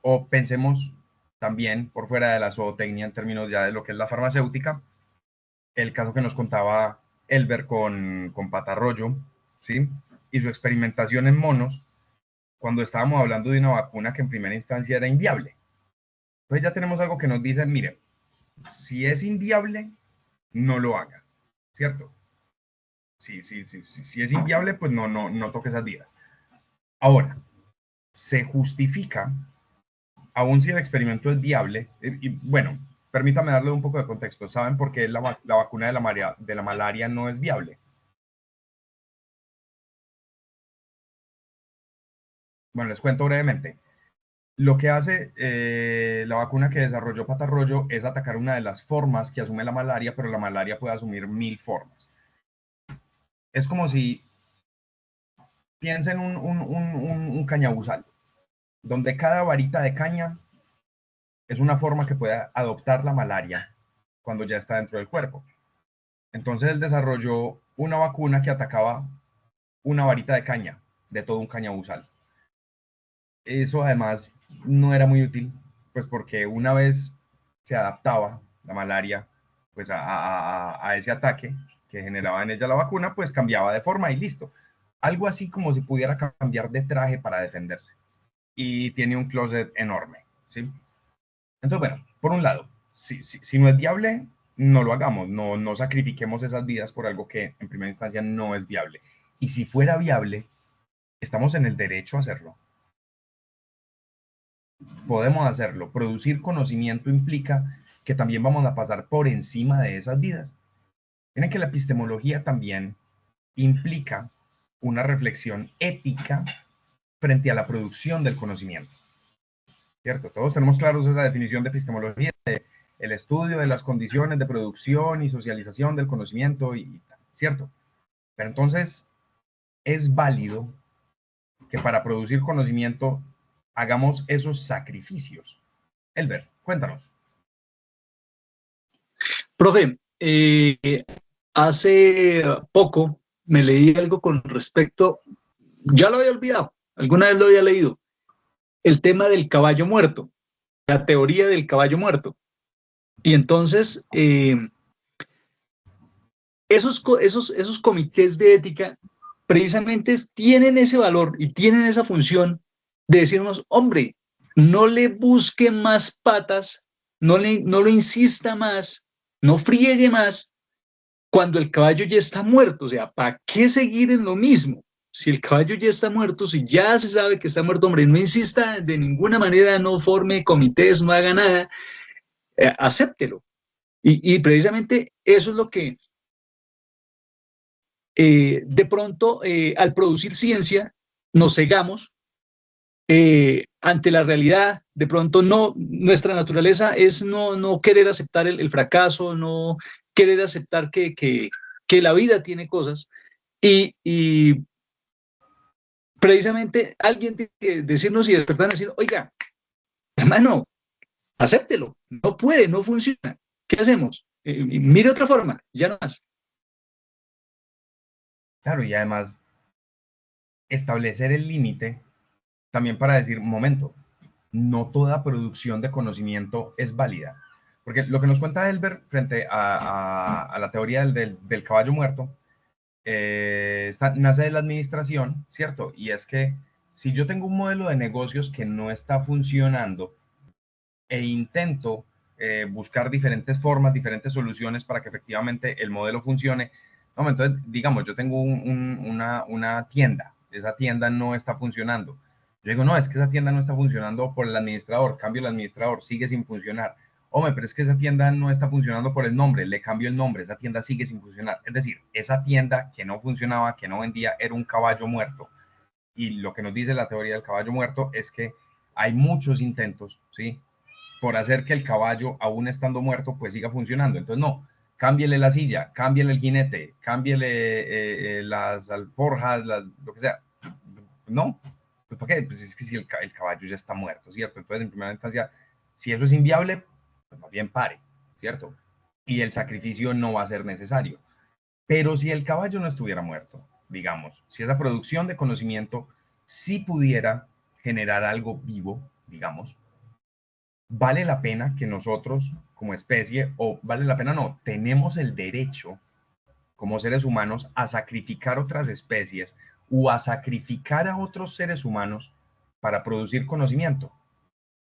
[SPEAKER 2] O pensemos también por fuera de la zootecnia en términos ya de lo que es la farmacéutica, el caso que nos contaba Elber con Patarroyo, ¿sí? Y su experimentación en monos, cuando estábamos hablando de una vacuna que en primera instancia era inviable. Entonces ya tenemos algo que nos dice, mire, si es inviable, no lo haga, ¿cierto? Si es inviable, pues no toque esas vidas. Ahora, se justifica, aun si el experimento es viable, y bueno, permítame darle un poco de contexto. ¿Saben por qué la vacuna de la malaria no es viable? Bueno, les cuento brevemente. Lo que hace la vacuna que desarrolló Patarroyo es atacar una de las formas que asume la malaria, pero la malaria puede asumir 1000 formas. Es como si piensen un cañabuzal, donde cada varita de caña es una forma que puede adoptar la malaria cuando ya está dentro del cuerpo. Entonces él desarrolló una vacuna que atacaba una varita de caña de todo un cañabuzal. Eso además no era muy útil, pues porque una vez se adaptaba la malaria pues a ese ataque que generaba en ella la vacuna, pues cambiaba de forma y listo. Algo así como si pudiera cambiar de traje para defenderse. Y tiene un closet enorme, ¿sí? Entonces, bueno, por un lado, si no es viable, no lo hagamos, no sacrifiquemos esas vidas por algo que en primera instancia no es viable. Y si fuera viable, estamos en el derecho a hacerlo. Podemos hacerlo. Producir conocimiento implica que también vamos a pasar por encima de esas vidas. Miren que la epistemología también implica una reflexión ética frente a la producción del conocimiento. ¿Cierto? Todos tenemos claros esa definición de epistemología, el estudio de las condiciones de producción y socialización del conocimiento, ¿cierto? Pero entonces, es válido que para producir conocimiento hagamos esos sacrificios. Elber, cuéntanos.
[SPEAKER 11] Profe, hace poco me leí algo con respecto, ya lo había olvidado, alguna vez lo había leído, el tema del caballo muerto, la teoría del caballo muerto. Y entonces, esos comités de ética precisamente tienen ese valor y tienen esa función de decirnos, hombre, no le busque más patas, no lo insista más, no friegue más cuando el caballo ya está muerto. O sea, ¿para qué seguir en lo mismo? Si el caballo ya está muerto, si ya se sabe que está muerto, hombre, no insista de ninguna manera, no forme comités, no haga nada, acéptelo. Y precisamente eso es lo que de pronto al producir ciencia nos cegamos ante la realidad. De pronto nuestra naturaleza es no querer aceptar el fracaso, no querer aceptar que la vida tiene cosas y precisamente alguien tiene que decirnos y despertarnos y decir, oiga, hermano, acéptelo, no puede, no funciona, ¿qué hacemos? Mire otra forma, ya no más.
[SPEAKER 2] Claro, y además establecer el límite también para decir, momento, no toda producción de conocimiento es válida. Porque lo que nos cuenta Elber frente a la teoría del caballo muerto, nace de la administración, ¿cierto? Y es que si yo tengo un modelo de negocios que no está funcionando e intento buscar diferentes formas, diferentes soluciones para que efectivamente el modelo funcione, no, entonces, digamos, yo tengo una tienda, esa tienda no está funcionando. Yo digo, no, es que esa tienda no está funcionando por el administrador, cambio el administrador, sigue sin funcionar. hombre, pero es que esa tienda no está funcionando por el nombre, le cambio el nombre, esa tienda sigue sin funcionar. Es decir, esa tienda que no funcionaba, que no vendía, era un caballo muerto. Y lo que nos dice la teoría del caballo muerto es que hay muchos intentos, ¿sí? Por hacer que el caballo, aún estando muerto, pues siga funcionando. Entonces, no, cámbiele la silla, cámbiele el jinete, cámbiele las alforjas, lo que sea. No, pues ¿para qué? Pues es que si el caballo ya está muerto, ¿cierto? Entonces, en primera instancia, si eso es inviable, pues más bien pare, ¿cierto? Y el sacrificio no va a ser necesario. Pero si el caballo no estuviera muerto, digamos, si esa producción de conocimiento sí pudiera generar algo vivo, digamos, vale la pena que nosotros como especie, o vale la pena no, tenemos el derecho como seres humanos a sacrificar otras especies o a sacrificar a otros seres humanos para producir conocimiento.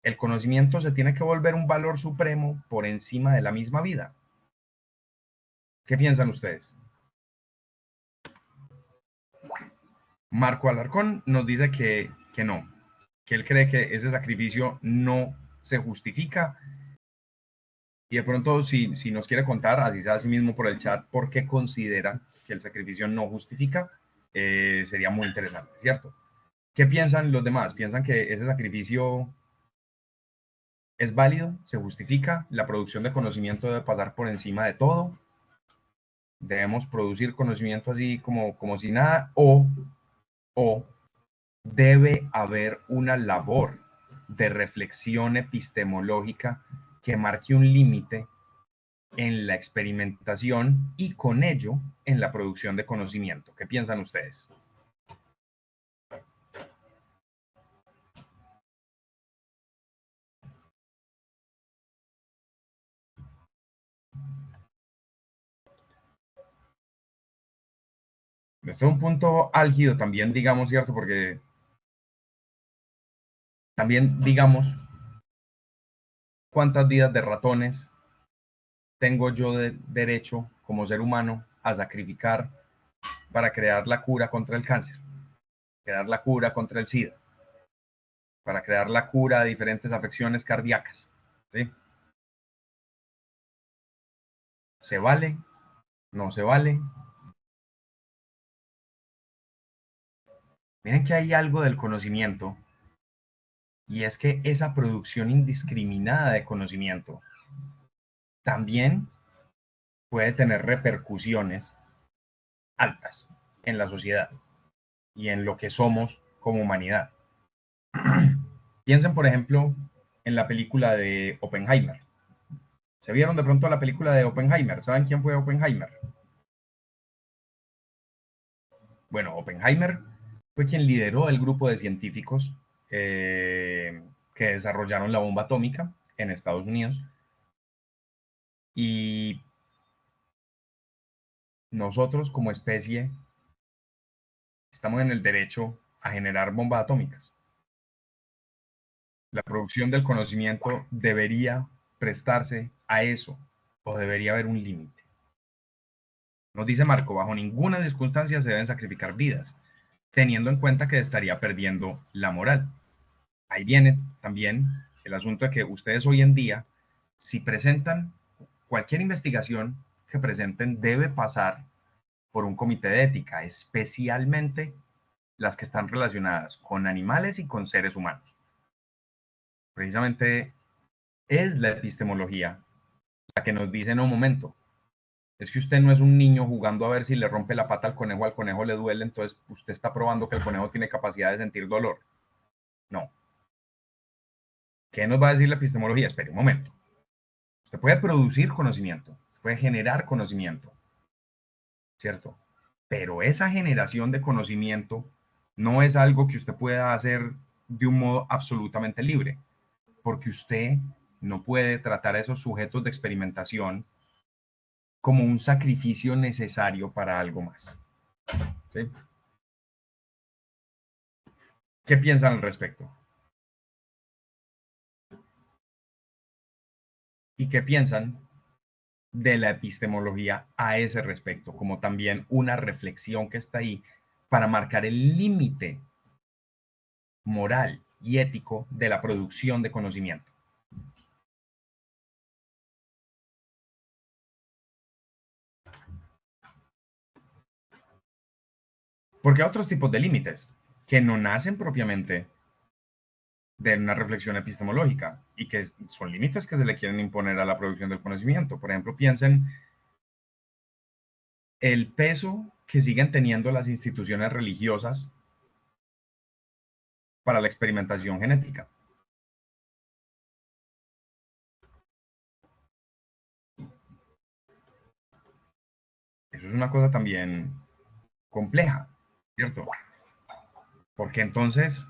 [SPEAKER 2] El conocimiento se tiene que volver un valor supremo por encima de la misma vida. ¿Qué piensan ustedes? Marco Alarcón nos dice que no, que él cree que ese sacrificio no se justifica. Y de pronto, si nos quiere contar, así sea así mismo por el chat, por qué considera que el sacrificio no justifica, sería muy interesante, ¿cierto? ¿Qué piensan los demás? ¿Piensan que ese sacrificio es válido? ¿Se justifica? ¿La producción de conocimiento debe pasar por encima de todo? ¿Debemos producir conocimiento así como si nada? ¿O debe haber una labor de reflexión epistemológica que marque un límite en la experimentación y con ello en la producción de conocimiento? ¿Qué piensan ustedes? Este es un punto álgido también, digamos, ¿cierto? Porque también, digamos, ¿cuántas vidas de ratones tengo yo de derecho como ser humano a sacrificar para crear la cura contra el cáncer, crear la cura contra el SIDA, para crear la cura de diferentes afecciones cardíacas? ¿Sí? ¿Se vale? ¿No se vale? Miren que hay algo del conocimiento, y es que esa producción indiscriminada de conocimiento también puede tener repercusiones altas en la sociedad y en lo que somos como humanidad. Piensen, por ejemplo, en la película de Oppenheimer. ¿Se vieron de pronto la película de Oppenheimer? ¿Saben quién fue Oppenheimer? Bueno, Oppenheimer fue quien lideró el grupo de científicos que desarrollaron la bomba atómica en Estados Unidos. Y nosotros como especie estamos en el derecho a generar bombas atómicas. La producción del conocimiento debería prestarse a eso, o debería haber un límite. Nos dice Marco, bajo ninguna circunstancia se deben sacrificar vidas, teniendo en cuenta que estaría perdiendo la moral. Ahí viene también el asunto de que ustedes hoy en día, si presentan cualquier investigación que presenten, debe pasar por un comité de ética, especialmente las que están relacionadas con animales y con seres humanos. Precisamente es la epistemología la que nos dice, en un momento, es que usted no es un niño jugando a ver si le rompe la pata al conejo le duele, entonces usted está probando que el conejo tiene capacidad de sentir dolor. No. ¿Qué nos va a decir la epistemología? Espere un momento. Usted puede producir conocimiento, usted puede generar conocimiento, ¿cierto? Pero esa generación de conocimiento no es algo que usted pueda hacer de un modo absolutamente libre, porque usted no puede tratar a esos sujetos de experimentación como un sacrificio necesario para algo más. ¿Sí? ¿Qué piensan al respecto? ¿Y qué piensan de la epistemología a ese respecto? Como también una reflexión que está ahí para marcar el límite moral y ético de la producción de conocimiento. Porque hay otros tipos de límites que no nacen propiamente de una reflexión epistemológica y que son límites que se le quieren imponer a la producción del conocimiento. Por ejemplo, piensen el peso que siguen teniendo las instituciones religiosas para la experimentación genética. Eso es una cosa también compleja, ¿cierto? Porque entonces,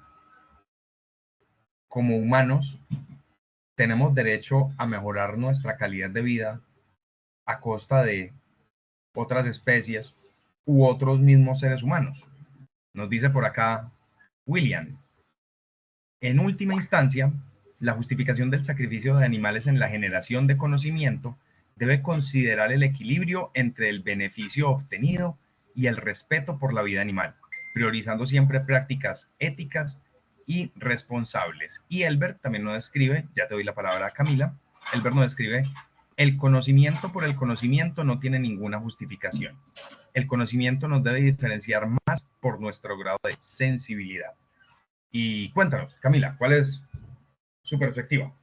[SPEAKER 2] como humanos, tenemos derecho a mejorar nuestra calidad de vida a costa de otras especies u otros mismos seres humanos. Nos dice por acá William, en última instancia, la justificación del sacrificio de animales en la generación de conocimiento debe considerar el equilibrio entre el beneficio obtenido y el respeto por la vida animal, priorizando siempre prácticas éticas y responsables. Y Elbert también nos describe, ya te doy la palabra a Camila, Elbert nos describe, el conocimiento por el conocimiento no tiene ninguna justificación. El conocimiento nos debe diferenciar más por nuestro grado de sensibilidad. Y cuéntanos, Camila, ¿cuál es su perspectiva?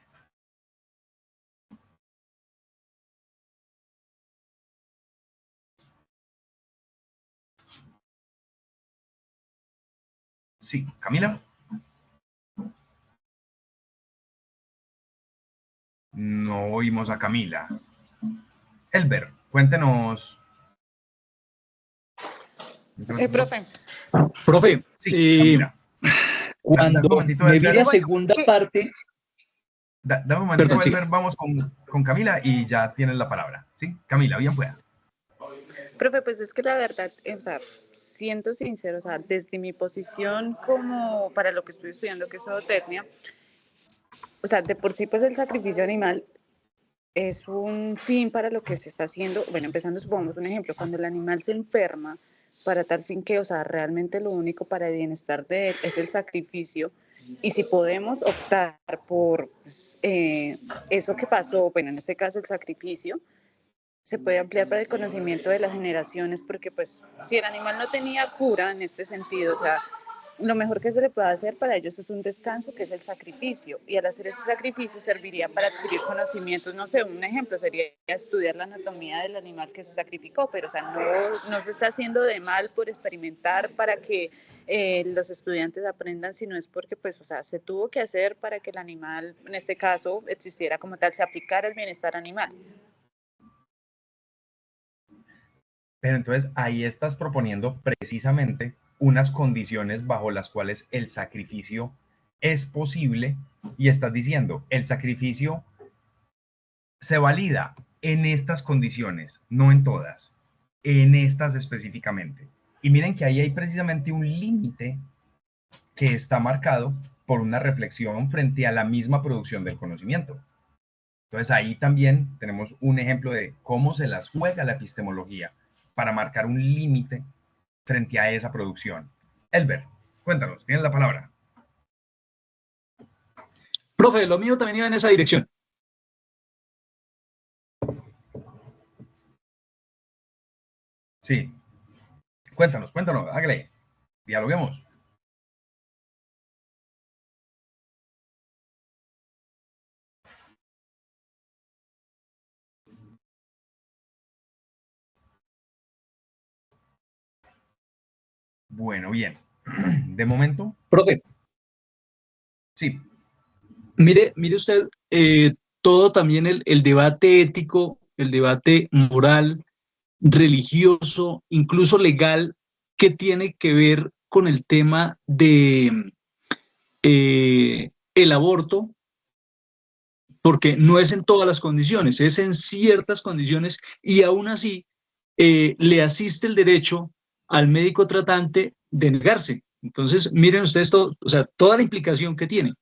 [SPEAKER 2] Sí, Camila. No oímos a Camila. Elber, cuéntenos.
[SPEAKER 3] Profe.
[SPEAKER 11] Profe,
[SPEAKER 2] sí,
[SPEAKER 11] cuando me vi la segunda parte...
[SPEAKER 2] Dame un momento, Elber, vamos con Camila y ya tienes la palabra. ¿Sí? Camila, bien pueda.
[SPEAKER 3] Profe, pues es que la verdad, o sea, siento sincero, o sea, desde mi posición como para lo que estoy estudiando, que es zootecnia, o sea, de por sí, pues el sacrificio animal es un fin para lo que se está haciendo. Bueno, empezando, supongamos un ejemplo, cuando el animal se enferma, para tal fin que, o sea, realmente lo único para el bienestar de él es el sacrificio. Y si podemos optar por pues, eso que pasó, bueno, en este caso el sacrificio, se puede ampliar para el conocimiento de las generaciones, porque pues si el animal no tenía cura en este sentido, o sea, lo mejor que se le puede hacer para ellos es un descanso, que es el sacrificio, y al hacer ese sacrificio serviría para adquirir conocimientos. No sé, un ejemplo sería estudiar la anatomía del animal que se sacrificó, pero o sea, no se está haciendo de mal por experimentar para que los estudiantes aprendan, sino es porque pues, o sea, se tuvo que hacer para que el animal, en este caso, existiera como tal, se aplicara el bienestar animal.
[SPEAKER 2] Pero entonces ahí estás proponiendo precisamente unas condiciones bajo las cuales el sacrificio es posible y estás diciendo, el sacrificio se valida en estas condiciones, no en todas, en estas específicamente. Y miren que ahí hay precisamente un límite que está marcado por una reflexión frente a la misma producción del conocimiento. Entonces ahí también tenemos un ejemplo de cómo se las juega la epistemología para marcar un límite frente a esa producción. Elber, cuéntanos, tienes la palabra.
[SPEAKER 11] Profe, lo mío también iba en esa dirección.
[SPEAKER 2] Sí. Cuéntanos, hágale. Dialoguemos. Bueno, bien. De momento.
[SPEAKER 11] Profe.
[SPEAKER 2] Sí.
[SPEAKER 11] Mire usted, todo también el debate ético, el debate moral, religioso, incluso legal, que tiene que ver con el tema de el aborto, porque no es en todas las condiciones, es en ciertas condiciones y aún así le asiste el derecho al médico tratante de negarse. Entonces, miren ustedes esto, o sea, toda la implicación que tiene.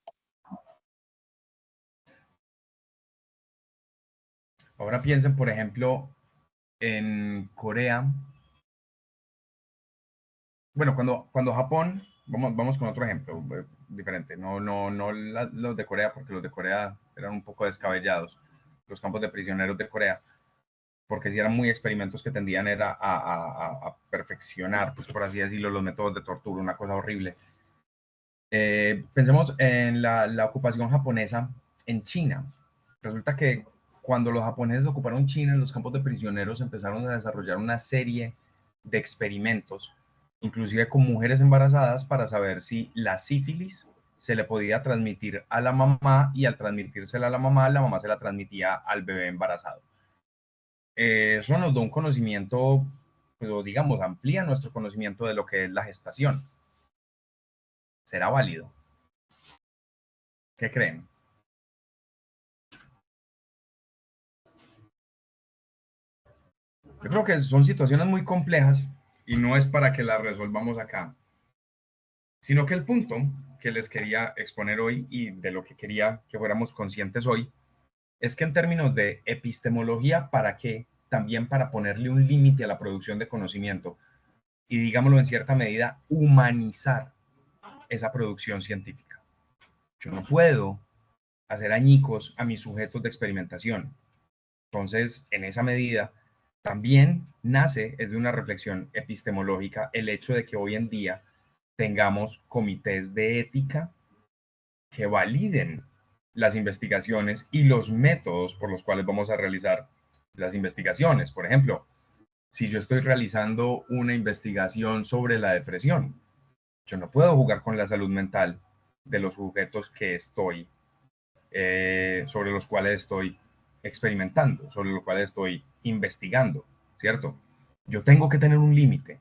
[SPEAKER 2] Ahora piensen, por ejemplo, en Corea. Bueno, cuando Japón, vamos con otro ejemplo diferente. No los de Corea, porque los de Corea eran un poco descabellados, los campos de prisioneros de Corea. porque si eran muy experimentos que tendían era a perfeccionar, pues por así decirlo, los métodos de tortura, una cosa horrible. Pensemos en la ocupación japonesa en China. Resulta que cuando los japoneses ocuparon China, en los campos de prisioneros empezaron a desarrollar una serie de experimentos, inclusive con mujeres embarazadas, para saber si la sífilis se le podía transmitir a la mamá, y al transmitírsela a la mamá se la transmitía al bebé embarazado. Eso nos da un conocimiento, pues, digamos, amplía nuestro conocimiento de lo que es la gestación. ¿Será válido? ¿Qué creen? Yo creo que son situaciones muy complejas y no es para que las resolvamos acá, sino que el punto que les quería exponer hoy y de lo que quería que fuéramos conscientes hoy es que en términos de epistemología, ¿para qué? También para ponerle un límite a la producción de conocimiento y, digámoslo en cierta medida, humanizar esa producción científica. Yo no puedo hacer añicos a mis sujetos de experimentación. Entonces, en esa medida, también nace, es de una reflexión epistemológica, el hecho de que hoy en día tengamos comités de ética que validen las investigaciones y los métodos por los cuales vamos a realizar las investigaciones. Por ejemplo, si yo estoy realizando una investigación sobre la depresión, yo no puedo jugar con la salud mental de los sujetos que estoy, sobre los cuales estoy experimentando, sobre los cuales estoy investigando, ¿cierto? Yo tengo que tener un límite,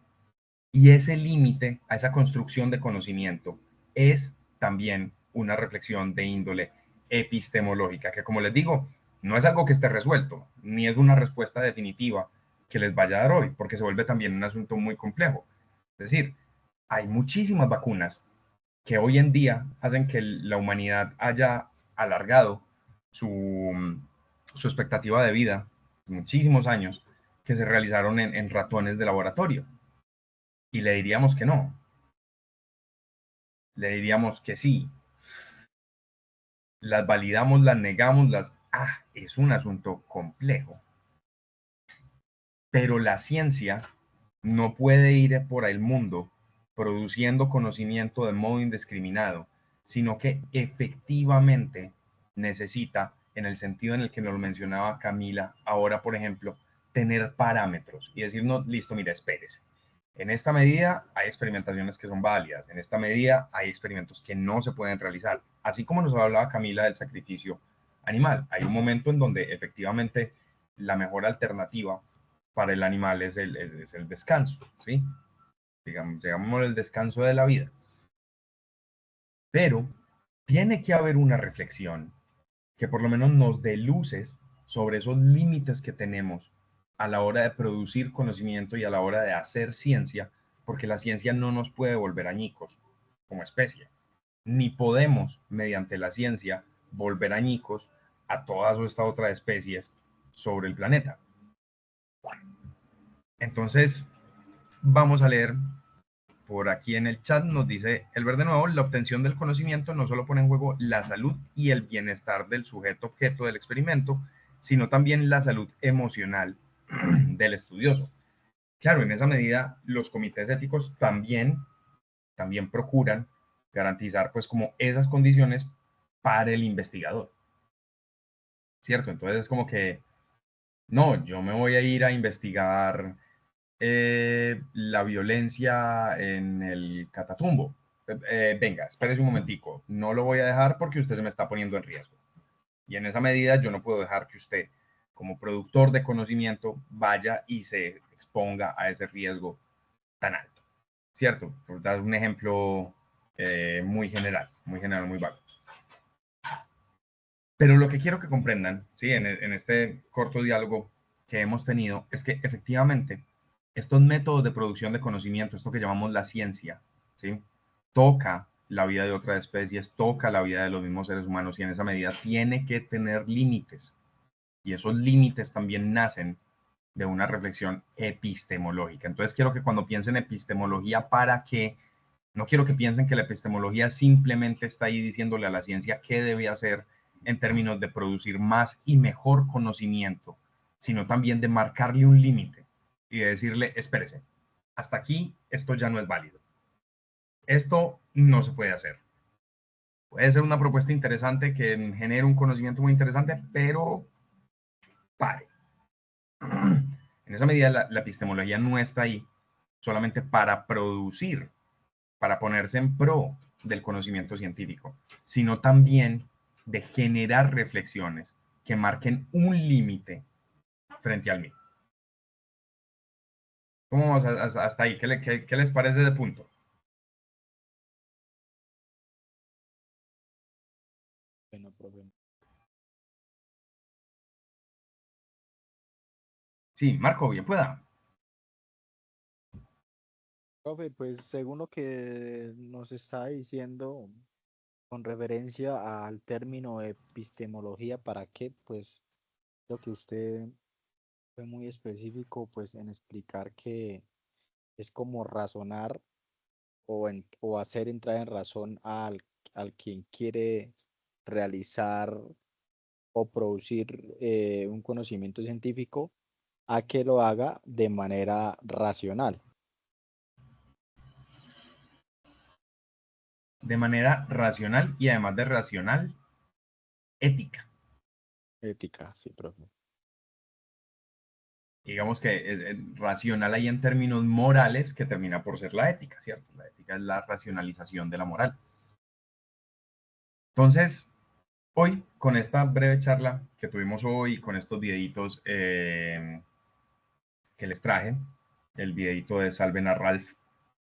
[SPEAKER 2] y ese límite a esa construcción de conocimiento es también una reflexión de índole epistemológica, que, como les digo, no es algo que esté resuelto, ni es una respuesta definitiva que les vaya a dar hoy, porque se vuelve también un asunto muy complejo. Es decir, hay muchísimas vacunas que hoy en día hacen que la humanidad haya alargado su expectativa de vida, muchísimos años, que se realizaron en ratones de laboratorio. Y le diríamos que no. Le diríamos que sí. Las validamos, las negamos, es un asunto complejo. Pero la ciencia no puede ir por el mundo produciendo conocimiento de modo indiscriminado, sino que efectivamente necesita, en el sentido en el que nos lo mencionaba Camila, ahora, por ejemplo, tener parámetros y decirnos, listo, mira, espérese. En esta medida hay experimentaciones que son válidas, en esta medida hay experimentos que no se pueden realizar. Así como nos hablaba Camila del sacrificio animal, hay un momento en donde efectivamente la mejor alternativa para el animal es el descanso, ¿sí? Digamos el descanso de la vida. Pero tiene que haber una reflexión que por lo menos nos dé luces sobre esos límites que tenemos a la hora de producir conocimiento y a la hora de hacer ciencia, porque la ciencia no nos puede volver añicos como especie, ni podemos, mediante la ciencia, volver añicos a todas estas otras especies sobre el planeta. Entonces, vamos a leer por aquí en el chat. Nos dice Elber de nuevo: la obtención del conocimiento no solo pone en juego la salud y el bienestar del sujeto objeto del experimento, sino también la salud emocional del estudioso. Claro, en esa medida los comités éticos también procuran garantizar, pues, como esas condiciones para el investigador, ¿cierto? Entonces es como que, no, yo me voy a ir a investigar la violencia en el Catatumbo. Venga, espérese un momentico, no lo voy a dejar porque usted se me está poniendo en riesgo. Y en esa medida yo no puedo dejar que usted, como productor de conocimiento, vaya y se exponga a ese riesgo tan alto, ¿cierto? Por dar un ejemplo muy general, muy vago. Pero lo que quiero que comprendan, ¿sí? En este corto diálogo que hemos tenido, es que efectivamente estos métodos de producción de conocimiento, esto que llamamos la ciencia, ¿sí?, toca la vida de otras especies, toca la vida de los mismos seres humanos, y en esa medida tiene que tener límites. Y esos límites también nacen de una reflexión epistemológica. Entonces quiero que cuando piensen epistemología, ¿para qué? No quiero que piensen que la epistemología simplemente está ahí diciéndole a la ciencia qué debe hacer en términos de producir más y mejor conocimiento, sino también de marcarle un límite y de decirle, espérese, hasta aquí esto ya no es válido. Esto no se puede hacer. Puede ser una propuesta interesante que genere un conocimiento muy interesante, pero pare. En esa medida, la epistemología no está ahí solamente para producir, para ponerse en pro del conocimiento científico, sino también de generar reflexiones que marquen un límite frente al mismo. ¿Cómo vamos hasta ahí? ¿Qué les parece de punto?
[SPEAKER 9] Bueno, profe.
[SPEAKER 2] Sí, Marco, bien pueda.
[SPEAKER 9] Profe, pues según lo que nos está diciendo con referencia al término epistemología, ¿para qué? Pues lo que usted fue muy específico pues en explicar que es como razonar o hacer entrar en razón al quien quiere realizar o producir un conocimiento científico a que lo haga de manera racional.
[SPEAKER 2] De manera racional y además de racional, ética.
[SPEAKER 9] Ética, sí, profe.
[SPEAKER 2] Digamos que es racional ahí en términos morales que termina por ser la ética, ¿cierto? La ética es la racionalización de la moral. Entonces, hoy, con esta breve charla que tuvimos hoy, con estos videitos que les traje, el videito de Salven a Ralph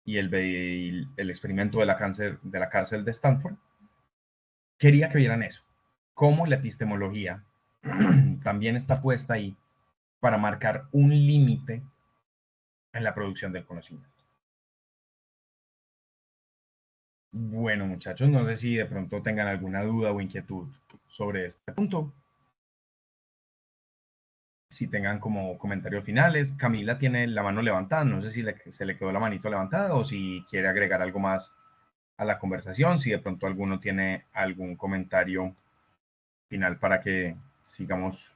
[SPEAKER 2] y el experimento de la cárcel de Stanford, quería que vieran eso, cómo la epistemología también está puesta ahí para marcar un límite en la producción del conocimiento. Bueno, muchachos, no sé si de pronto tengan alguna duda o inquietud sobre este punto. Si tengan como comentarios finales. Camila tiene la mano levantada, no sé si se le quedó la manito levantada o si quiere agregar algo más a la conversación, si de pronto alguno tiene algún comentario final para que sigamos,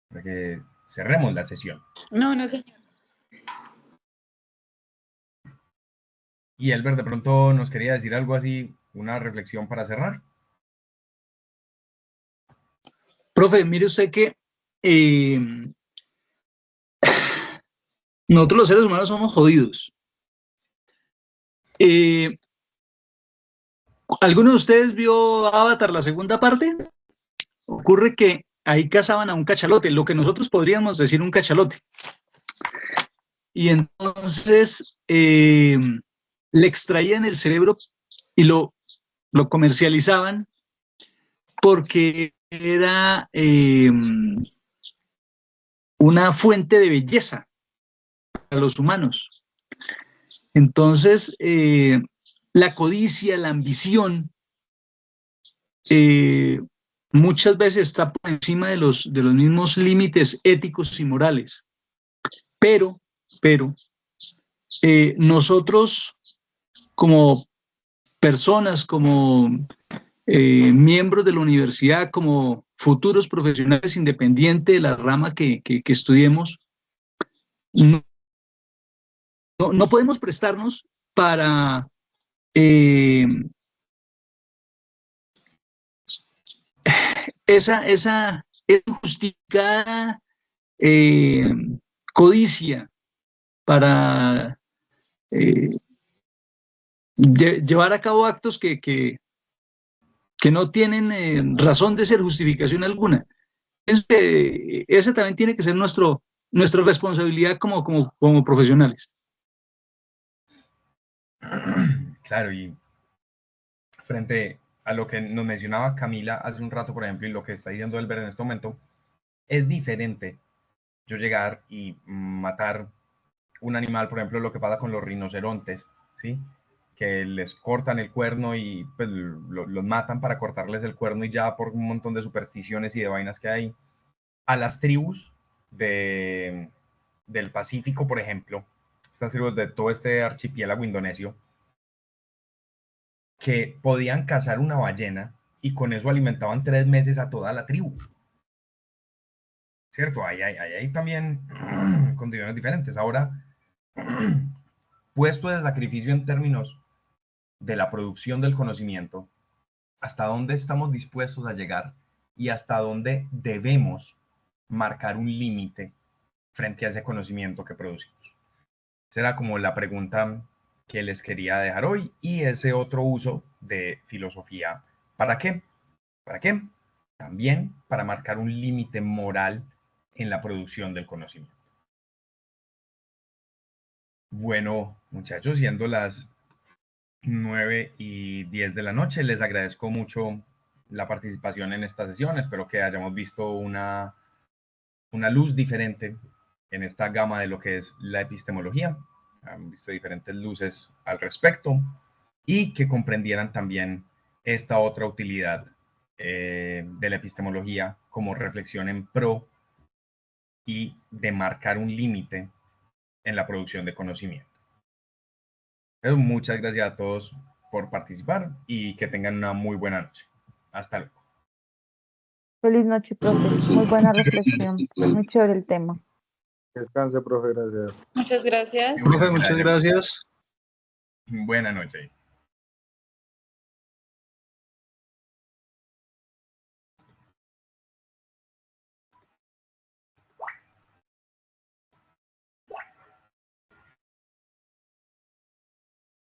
[SPEAKER 2] para que cerremos la sesión.
[SPEAKER 3] No, no, señor.
[SPEAKER 2] Y Elber de pronto nos quería decir algo así, una reflexión para cerrar.
[SPEAKER 11] Profe, mire usted que nosotros los seres humanos somos jodidos. ¿Alguno de ustedes vio Avatar, la segunda parte? Ocurre que ahí cazaban a un cachalote, lo que nosotros podríamos decir un cachalote. Y entonces le extraían el cerebro y lo comercializaban porque era una fuente de belleza para los humanos. Entonces, la codicia, la ambición, muchas veces está por encima de los mismos límites éticos y morales. Pero nosotros como personas, como miembros de la universidad, como futuros profesionales independientes de la rama que estudiemos, no podemos prestarnos para esa justificada codicia para llevar a cabo actos que no tienen razón de ser, justificación alguna. Esa también tiene que ser nuestra responsabilidad como profesionales.
[SPEAKER 2] Claro, y frente a lo que nos mencionaba Camila hace un rato, por ejemplo, y lo que está diciendo Elber en este momento, es diferente yo llegar y matar un animal, por ejemplo, lo que pasa con los rinocerontes, ¿sí? Que les cortan el cuerno y pues, los matan para cortarles el cuerno y ya por un montón de supersticiones y de vainas que hay. A las tribus del Pacífico, por ejemplo, estas tribus de todo este archipiélago indonesio, que podían cazar una ballena y con eso alimentaban 3 meses a toda la tribu. ¿cierto? Hay también condiciones diferentes. Ahora, puesto de sacrificio en términos de la producción del conocimiento, hasta dónde estamos dispuestos a llegar y hasta dónde debemos marcar un límite frente a ese conocimiento que producimos. Será como la pregunta que les quería dejar hoy, y ese otro uso de filosofía. ¿Para qué? ¿Para qué? También para marcar un límite moral en la producción del conocimiento. Bueno, muchachos, siendo las 9:10 de la noche, les agradezco mucho la participación en esta sesión. Espero que hayamos visto una luz diferente en esta gama de lo que es la epistemología. Han visto diferentes luces al respecto y que comprendieran también esta otra utilidad de la epistemología como reflexión en pro y de marcar un límite en la producción de conocimiento. Pero muchas gracias a todos por participar y que tengan una muy buena noche. Hasta luego.
[SPEAKER 6] Feliz noche, profe. Muy buena reflexión. Muy chévere el tema.
[SPEAKER 13] Descanse, profe, gracias.
[SPEAKER 3] Muchas gracias.
[SPEAKER 11] Profe, muchas gracias.
[SPEAKER 2] Buena noche.